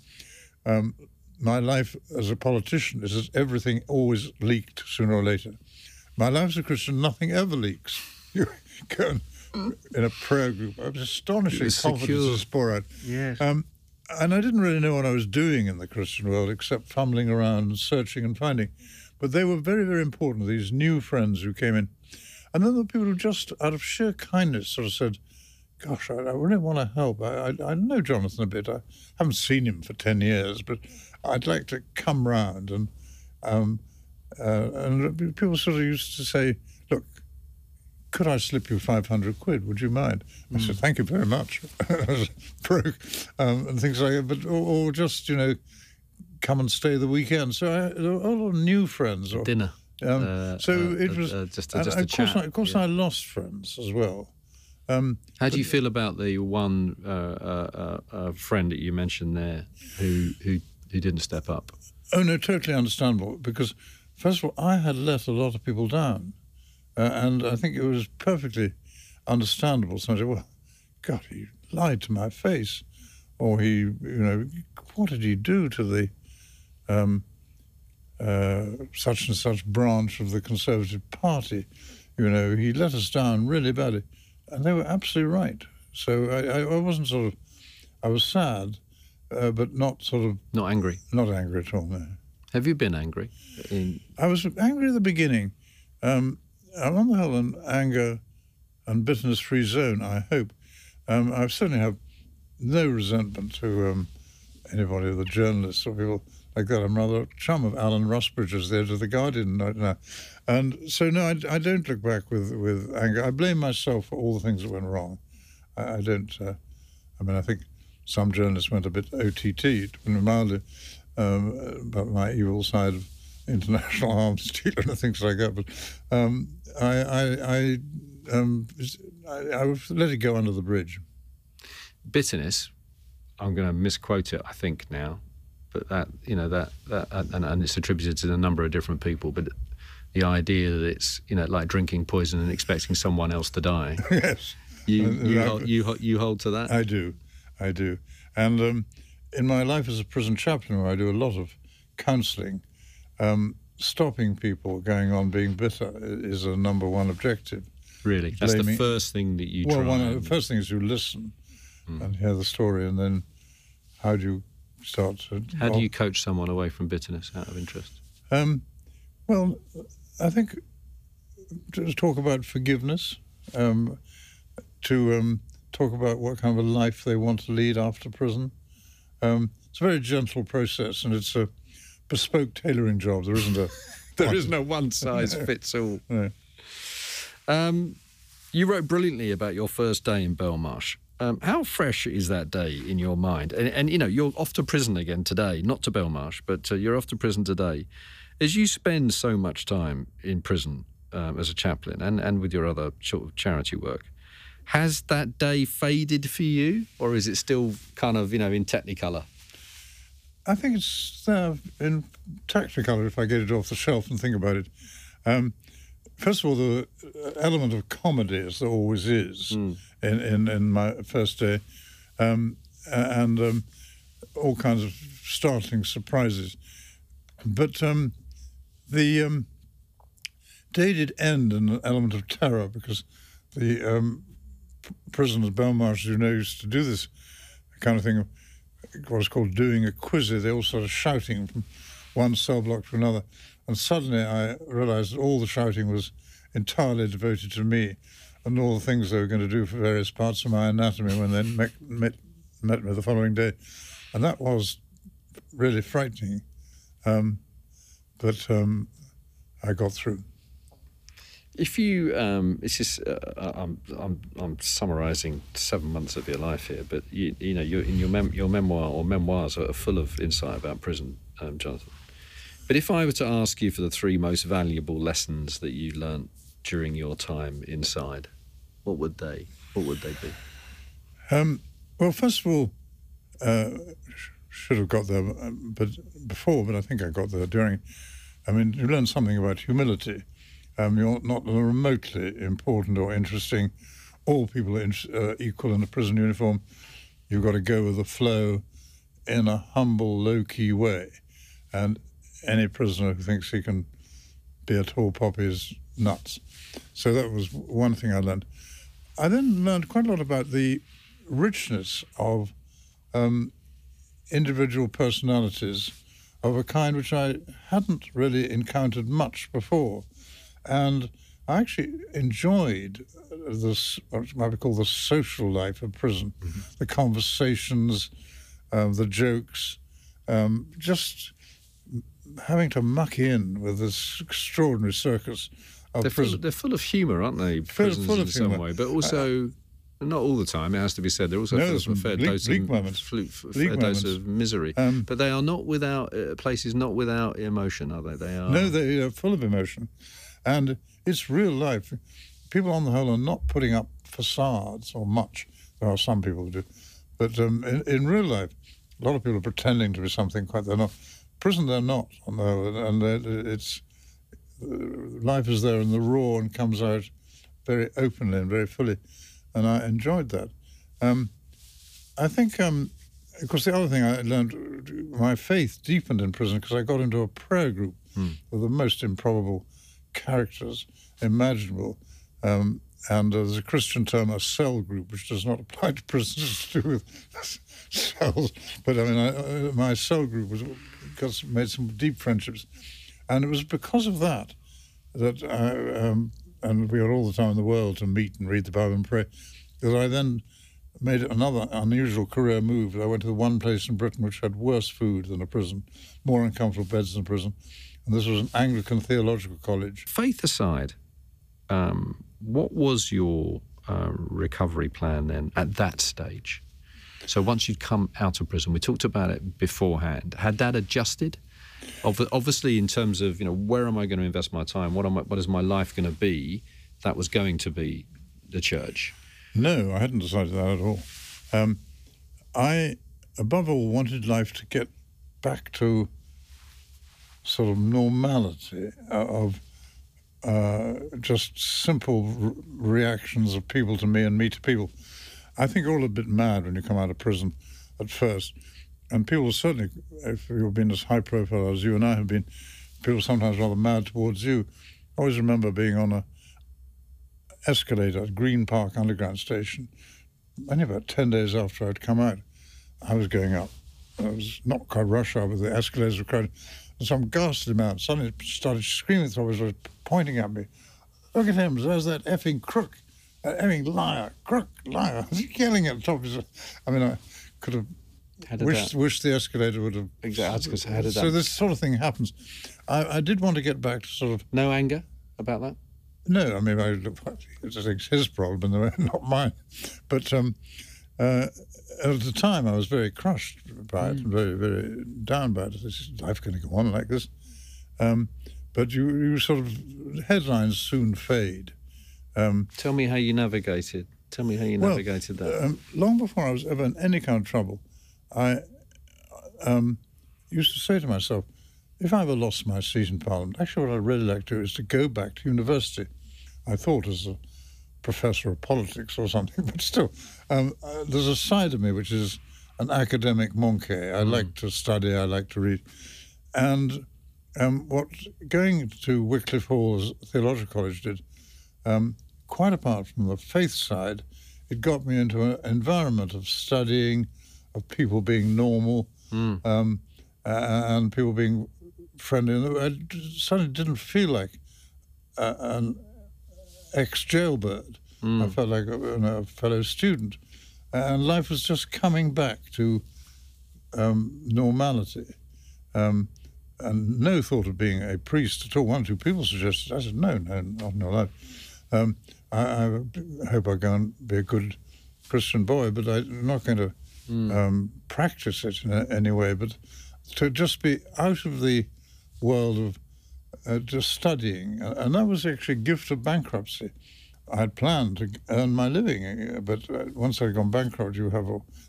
my life as a politician is that everything always leaked sooner or later. My life as a Christian, nothing ever leaks. You go in a prayer group. I was astonishingly confident as a sporad. Yes. And I didn't really know what I was doing in the Christian world except fumbling around and searching and finding. But they were very, very important, these new friends who came in. And then there were people who just, out of sheer kindness, sort of said, "Gosh, I really want to help. I know Jonathan a bit. I haven't seen him for 10 years, but I'd like to come round." And people sort of used to say, "Look, could I slip you 500 quid? Would you mind?" I said, "Thank you very much." I was broke, and things like that. But or just, come and stay the weekend. So there were all new friends. Or dinner. So it was just a chat. Of course, I lost friends as well. How do you feel about the one friend that you mentioned there who didn't step up? Oh no, totally understandable. Because first of all, I had let a lot of people down. And I think it was perfectly understandable. Somebody said, "Well, God, he lied to my face." Or he, what did he do to the such and such branch of the Conservative Party? He let us down really badly. And they were absolutely right. So I wasn't sort of, I was sad, but not sort of... Not angry? Not angry at all, no. Have you been angry? I was angry at the beginning. I'm on the whole an anger and bitterness-free zone, I hope. I certainly have no resentment to anybody, the journalists or people like that. I'm rather a chum of Alan Rusbridge's, the editor of The Guardian right now. And so, no, I don't look back with anger. I blame myself for all the things that went wrong. I don't... I think some journalists went a bit OTT, mildly, about my evil side of international arms dealer and things like that. But I would let it go under the bridge. Bitterness, I'm going to misquote it, I think now, but and it's attributed to a number of different people. But the idea that it's like drinking poison and expecting someone else to die. Yes, you hold to that. I do, and in my life as a prison chaplain, where I do a lot of counselling, stopping people going on being bitter is a number one objective. Really? That's the first thing that you try? Well, the first thing is you listen and hear the story, and then how do you start to... How do you coach someone away from bitterness, out of interest? Well, I think to talk about forgiveness, to talk about what kind of a life they want to lead after prison. It's a very gentle process, and it's a bespoke tailoring job. There isn't a... There is no one size fits all. No. You wrote brilliantly about your first day in Belmarsh. How fresh is that day in your mind? And you're off to prison again today, not to Belmarsh, but you're off to prison today. As you spend so much time in prison as a chaplain and with your other sort of charity work, has that day faded for you, or is it still kind of, in Technicolor? I think it's in Technicolor if I get it off the shelf and think about it. First of all, the element of comedy, as there always is in my first day, and all kinds of startling surprises. But the day did end in an element of terror, because the prisoners at Belmarsh, used to do this kind of thing, what was called doing a quizzy. They all started shouting from one cell block to another. And suddenly I realised that all the shouting was entirely devoted to me and all the things they were going to do for various parts of my anatomy when they met me the following day. And that was really frightening. But I got through. If you, I'm summarising 7 months of your life here, but your memoir or memoirs are full of insight about prison, Jonathan. But if I were to ask you for the 3 most valuable lessons that you learnt during your time inside, what would they be? Well, first of all, should have got there but I think I got there during. You learn something about humility. You're not remotely important or interesting. All people are equal in a prison uniform. You've got to go with the flow in a humble, low-key way. And any prisoner who thinks he can be a tall poppy is nuts. So that was one thing I learned. I then learned quite a lot about the richness of individual personalities of a kind which I hadn't really encountered much before. And I actually enjoyed this, what might be called the social life of prison, the conversations, the jokes, just having to muck in with this extraordinary circus of prison. They're full of humour, aren't they? Prisons full of in some way, but also not all the time. It has to be said. They're also full of a fair dose of misery. But they are not without places not without emotion, are they? They are. No, they are full of emotion, and it's real life. People, on the whole, are not putting up facades or much. There are some people who do, but in real life, a lot of people are pretending to be something quite they're not. Prison, they're not on the whole, and it's life is there in the raw and comes out very openly and very fully, and I enjoyed that. I think, of course, the other thing I learned, my faith deepened in prison because I got into a prayer group with the most improbable characters imaginable, And there's a Christian term, a cell group, which does not apply to prisoners to do with cells. But I mean, my cell group made some deep friendships. And it was because of that and we were all the time in the world to meet and read the Bible and pray, that I then made another unusual career move. I went to the one place in Britain which had worse food than a prison, more uncomfortable beds than a prison, and this was an Anglican theological college. Faith aside, what was your recovery plan then at that stage? So once you'd come out of prison, we talked about it beforehand. Had that adjusted? Obviously, in terms of, where am I going to invest my time? What is my life going to be? That was going to be the church. No, I hadn't decided that at all. I, above all, wanted life to get back to sort of normality of just simple reactions of people to me and me to people. I think you're all a bit mad when you come out of prison at first. And people certainly, if you've been as high profile as you and I have been, people sometimes rather mad towards you. I always remember being on a escalator at Green Park Underground Station, only about 10 days after I'd come out. I was going up. It was not quite rush hour, but the escalators were crowded. And some ghastly man suddenly started screaming through us, pointing at me. Look at him, there's that effing crook, that effing liar, crook, liar. Yelling at the top of his... I mean, I could have wished the escalator would have... Exactly. So this sort of thing happens. I did want to get back to sort of... No anger about that? No, I mean, it's his problem, not mine. But at the time, I was very crushed by it, and very, very down by it. Is life going to go on like this? But you sort of... Headlines soon fade. Tell me how you navigated. That. Long before I was ever in any kind of trouble, I used to say to myself, if I ever lost my seat in Parliament, actually what I'd really like to do is to go back to university. I thought as a professor of politics or something, but still, there's a side of me which is an academic monkey. I like to study, I like to read. And what going to Wycliffe Hall's Theological College did, quite apart from the faith side, it got me into an environment of studying, of people being normal, and people being friendly. I suddenly didn't feel like an ex-jailbird. I felt like a fellow student. And life was just coming back to normality. And no thought of being a priest at all. One or two people suggested. I said, no, not in your life. I hope I go and be a good Christian boy, but I'm not going to practice it in any way. But to just be out of the world of just studying. And that was actually a gift of bankruptcy. I had planned to earn my living, but once I'd gone bankrupt,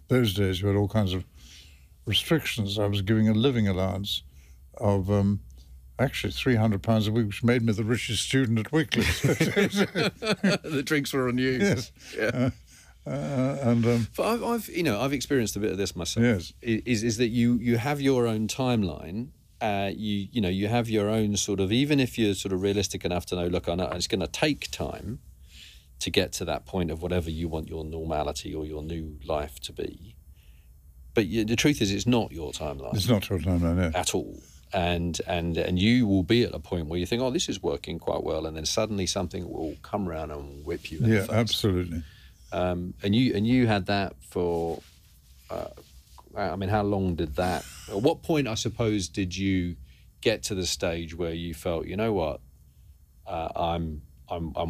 those days you had all kinds of restrictions. I was giving a living allowance of actually £300 a week, which made me the richest student at Wycliffe. The drinks were on you. Yes. Yeah. But I've experienced a bit of this myself. Yes. Is that you have your own timeline. You have your own sort of, even if you're sort of realistic enough to know, look, I know it's going to take time to get to that point of whatever you want your normality or your new life to be. But the truth is, it's not your timeline. It's not your timeline, no. At all. And you will be at a point where you think, oh, this is working quite well, and then suddenly something will come around and whip you in the face. Yeah, absolutely. And you had that for, how long did that? At what point, I suppose, did you get to the stage where you felt, you know what, I'm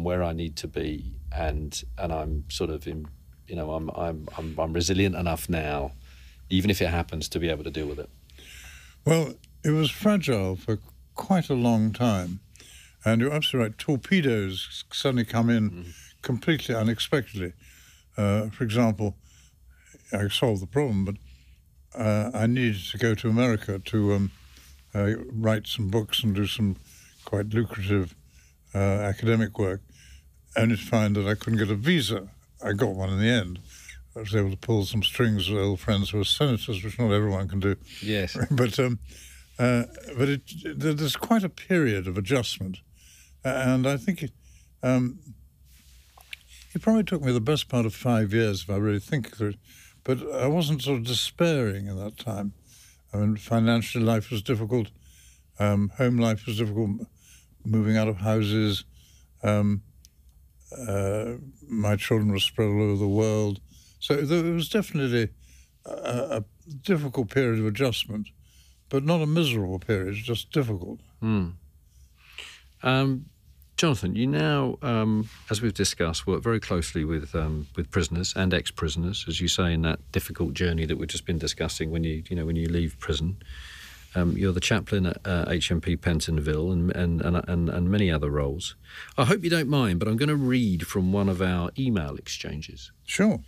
where I need to be, and I'm sort of I'm resilient enough now, even if it happens, to be able to deal with it? Well, it was fragile for quite a long time, and you're absolutely right. Torpedoes suddenly come in completely unexpectedly. For example, I solved the problem, but I needed to go to America to write some books and do some quite lucrative academic work, only to find that I couldn't get a visa. I got one in the end. I was able to pull some strings with old friends who were senators, which not everyone can do. Yes. But there's quite a period of adjustment, and I think It probably took me the best part of 5 years, if I really think through it. But I wasn't sort of despairing in that time. I mean, financially, life was difficult. Home life was difficult. Moving out of houses. My children were spread all over the world. So it was definitely a difficult period of adjustment, but not a miserable period, just difficult. Jonathan, you now, as we've discussed, work very closely with prisoners and ex-prisoners, as you say, in that difficult journey that we've just been discussing when you leave prison. You're the chaplain at HMP Pentonville and many other roles. I hope you don't mind, but I'm going to read from one of our email exchanges. Sure.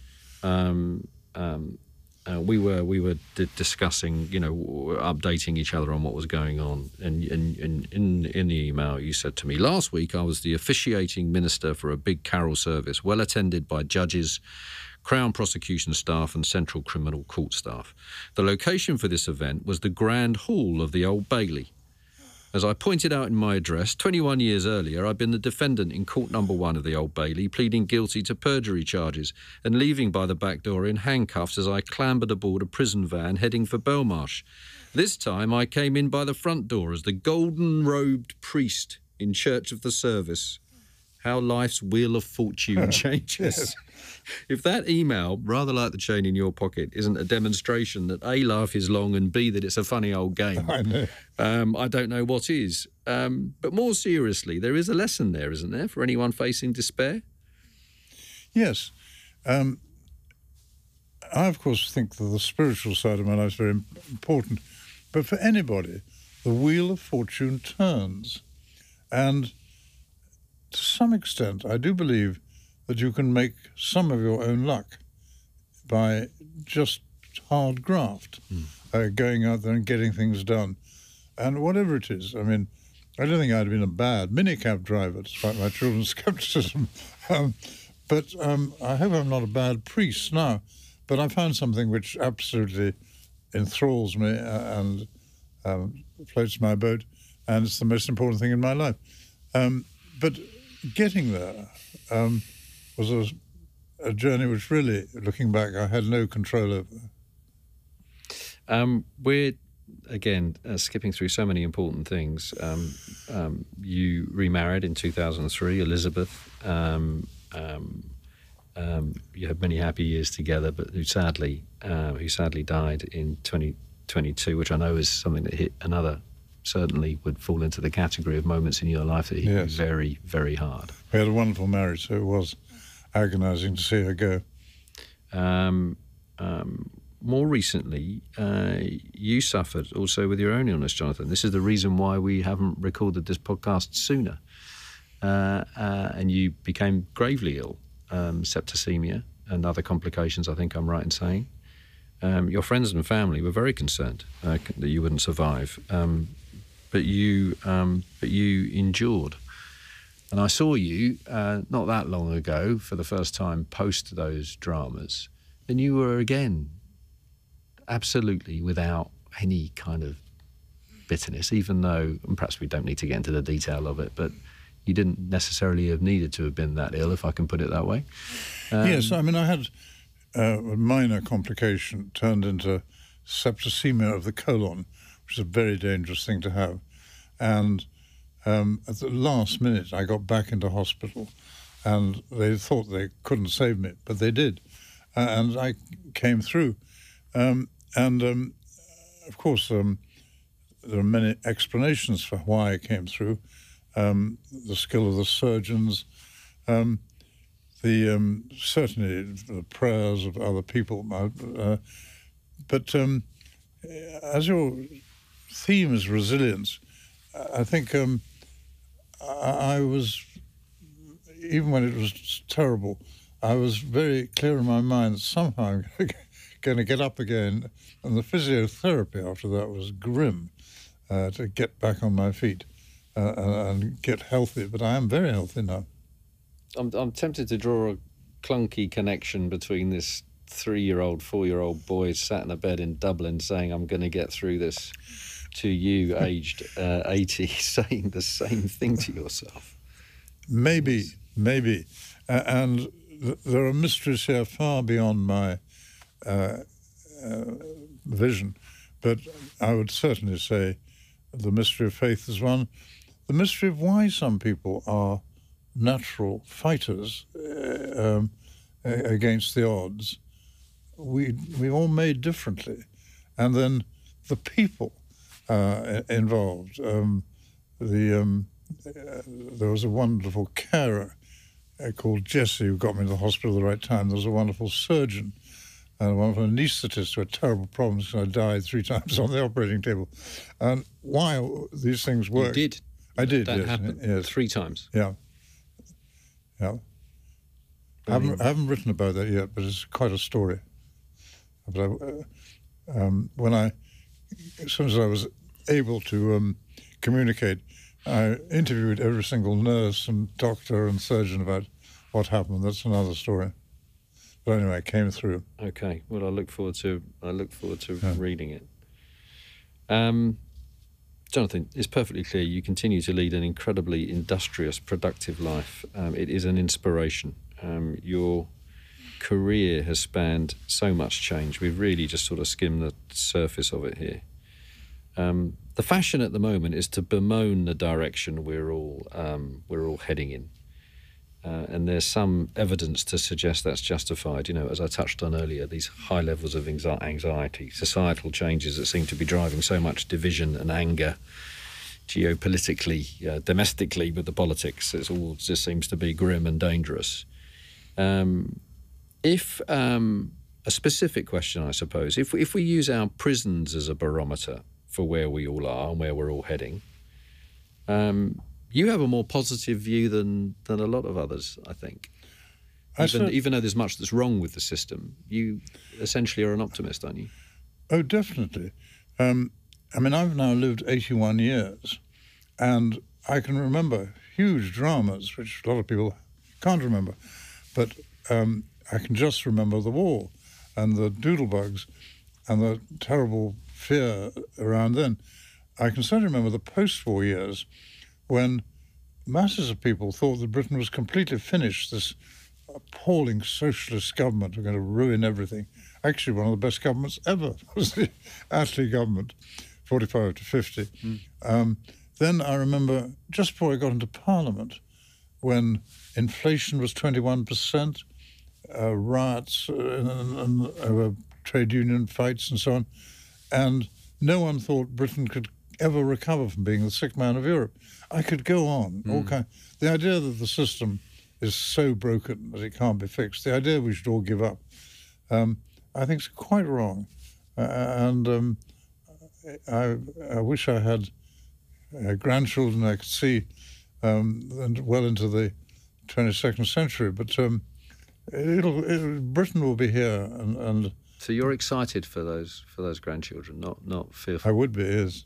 We were discussing, updating each other on what was going on. And in the email, you said to me, last week I was the officiating minister for a big carol service, well attended by judges, Crown prosecution staff and Central Criminal Court staff. The location for this event was the Grand Hall of the Old Bailey. As I pointed out in my address, 21 years earlier, I'd been the defendant in court number 1 of the Old Bailey, pleading guilty to perjury charges and leaving by the back door in handcuffs as I clambered aboard a prison van heading for Belmarsh. This time I came in by the front door as the golden-robed priest in Church of the Service. How life's wheel of fortune changes. If that email, rather like the chain in your pocket, isn't a demonstration that A, life is long, and B, that it's a funny old game, I know. I don't know what is. But more seriously, there is a lesson there, isn't there, for anyone facing despair? Yes. I, of course, think that the spiritual side of my life is very important. But for anybody, the wheel of fortune turns. And to some extent, I do believe that you can make some of your own luck by just hard graft, going out there and getting things done. And whatever it is, I mean, I don't think I'd have been a bad minicab driver, despite my children's scepticism. But I hope I'm not a bad priest now. But I found something which absolutely enthralls me and floats my boat, and it's the most important thing in my life. But getting there was a journey which really, looking back, I had no control over. We're, again, skipping through so many important things. You remarried in 2003, Elizabeth. You had many happy years together, but who sadly died in 2022, which I know is something that hit another, certainly would fall into the category of moments in your life that hit you very, very hard. We had a wonderful marriage, so it was agonising to see her go. More recently, you suffered also with your own illness, Jonathan. This is the reason why we haven't recorded this podcast sooner. And you became gravely ill, septicemia and other complications, I think I'm right in saying. Your friends and family were very concerned that you wouldn't survive, but you endured. And I saw you not that long ago for the first time post those dramas, and you were again absolutely without any kind of bitterness, even though, and perhaps we don't need to get into the detail of it, but you didn't necessarily have needed to have been that ill, if I can put it that way. Yes, I mean, I had a minor complication turned into septicemia of the colon, which is a very dangerous thing to have. And at the last minute, I got back into hospital, and they thought they couldn't save me, but they did. And I came through. Of course, there are many explanations for why I came through. The skill of the surgeons, certainly the prayers of other people. But as your theme is resilience, I think I was, even when it was terrible, I was very clear in my mind that somehow I'm going to get up again. And the physiotherapy after that was grim, to get back on my feet and get healthy. But I am very healthy now. I'm tempted to draw a clunky connection between this 3-year-old, 4-year-old boy sat in a bed in Dublin saying, I'm going to get through this, to you, aged 80, saying the same thing to yourself. Maybe. And there are mysteries here far beyond my vision, but I would certainly say the mystery of faith is one. The mystery of why some people are natural fighters against the odds, we all made differently. And then the people involved. There was a wonderful carer called Jessie who got me to the hospital at the right time. There was a wonderful surgeon and a wonderful anaesthetist who had terrible problems, and I died 3 times on the operating table. And why these things work? You did? I did, that yes. happened yes. 3 times? Yeah. Yeah. I haven't written about that yet, but it's quite a story. But as soon as I was able to communicate, I interviewed every single nurse and doctor and surgeon about what happened. That's another story. But anyway, it came through. Okay. Well, I look forward to reading it. Jonathan, it's perfectly clear you continue to lead an incredibly industrious, productive life. It is an inspiration. Your career has spanned so much change. We've really just sort of skimmed the surface of it here. The fashion at the moment is to bemoan the direction we're all heading in. And there's some evidence to suggest that's justified. You know, as I touched on earlier, these high levels of anxiety, societal changes that seem to be driving so much division and anger geopolitically, domestically with the politics. It all just seems to be grim and dangerous. If a specific question, I suppose, if we use our prisons as a barometer for where we all are and where we're all heading, you have a more positive view than a lot of others, I think. Even though there's much that's wrong with the system, you essentially are an optimist, aren't you? Oh, definitely. I mean, I've now lived 81 years, and I can remember huge dramas, which a lot of people can't remember. But I can just remember the war and the doodlebugs and the terrible fear around then. I can certainly remember the post-war years when masses of people thought that Britain was completely finished, this appalling socialist government were going to ruin everything. Actually, one of the best governments ever was the Attlee government, 45 to 50. Then I remember, just before I got into Parliament, when inflation was 21%, riots and over trade union fights and so on, and no one thought Britain could ever recover from being the sick man of Europe. I could go on. The idea that the system is so broken that it can't be fixed, the idea we should all give up, I think is quite wrong. And I wish I had grandchildren I could see well into the 22nd century, but Britain will be here. And so you're excited for those grandchildren, not fearful. I would be, yes.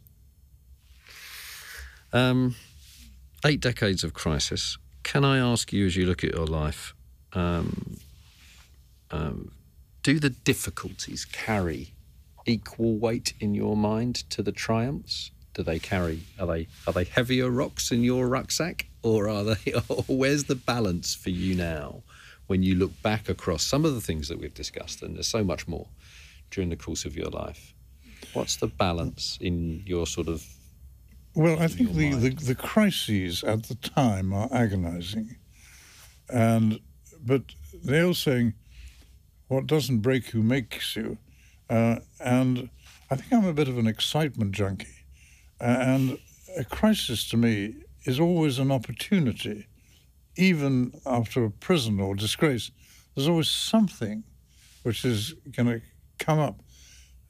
8 decades of crisis. Can I ask you, as you look at your life, do the difficulties carry equal weight in your mind to the triumphs? Do they carry? Are they heavier rocks in your rucksack, or are they? Or where's the balance for you now when you look back across some of the things that we've discussed, and there's so much more during the course of your life? What's the balance in your sort of? Well, I think the crises at the time are agonizing. But the old saying, what doesn't break you makes you. And I think I'm a bit of an excitement junkie. And a crisis to me is always an opportunity. Even after a prison or disgrace, there's always something which is going to come up.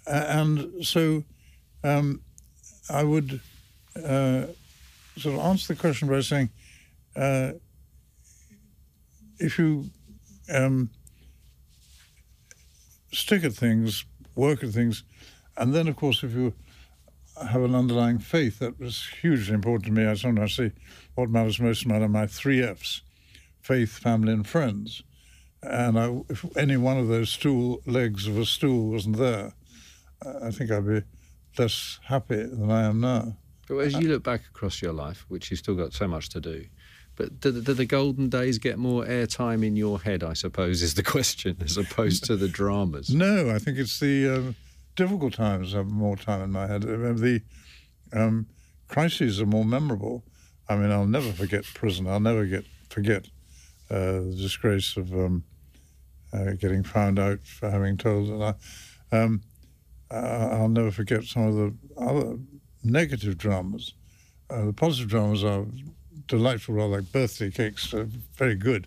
And so I would sort of answer the question by saying, if you stick at things, work at things, and then, of course, if you have an underlying faith, that was hugely important to me. I sometimes say what matters most in my life are my 3 Fs, faith, family, and friends. And if any one of those legs of a stool wasn't there, I think I'd be less happy than I am now. But as you look back across your life, which you've still got so much to do, But do the golden days get more airtime in your head, I suppose, is the question, as opposed to the dramas? No, I think it's the difficult times have more time in my head. The crises are more memorable. I mean, I'll never forget prison. I'll never forget the disgrace of getting found out for having told. And I'll never forget some of the other negative dramas. The positive dramas are delightful, rather like birthday cakes, very good.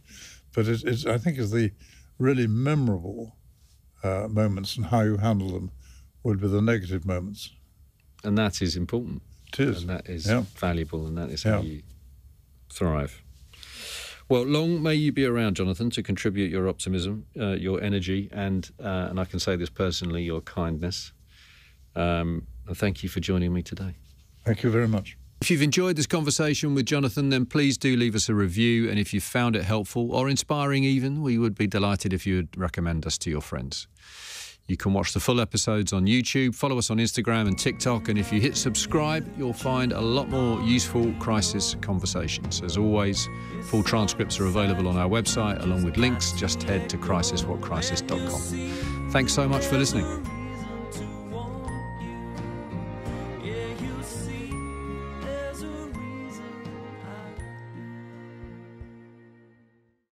But I think it's the really memorable moments and how you handle them would be the negative moments. And that is important. It is. And that is valuable, and that is how you thrive. Well, long may you be around, Jonathan, to contribute your optimism, your energy, and I can say this personally, your kindness. And thank you for joining me today. Thank you very much. If you've enjoyed this conversation with Jonathan, then please do leave us a review. And if you found it helpful or inspiring even, we would be delighted if you would recommend us to your friends. You can watch the full episodes on YouTube, follow us on Instagram and TikTok, and if you hit subscribe, you'll find a lot more useful crisis conversations. As always, full transcripts are available on our website, along with links. Just head to crisiswhatcrisis.com. Thanks so much for listening.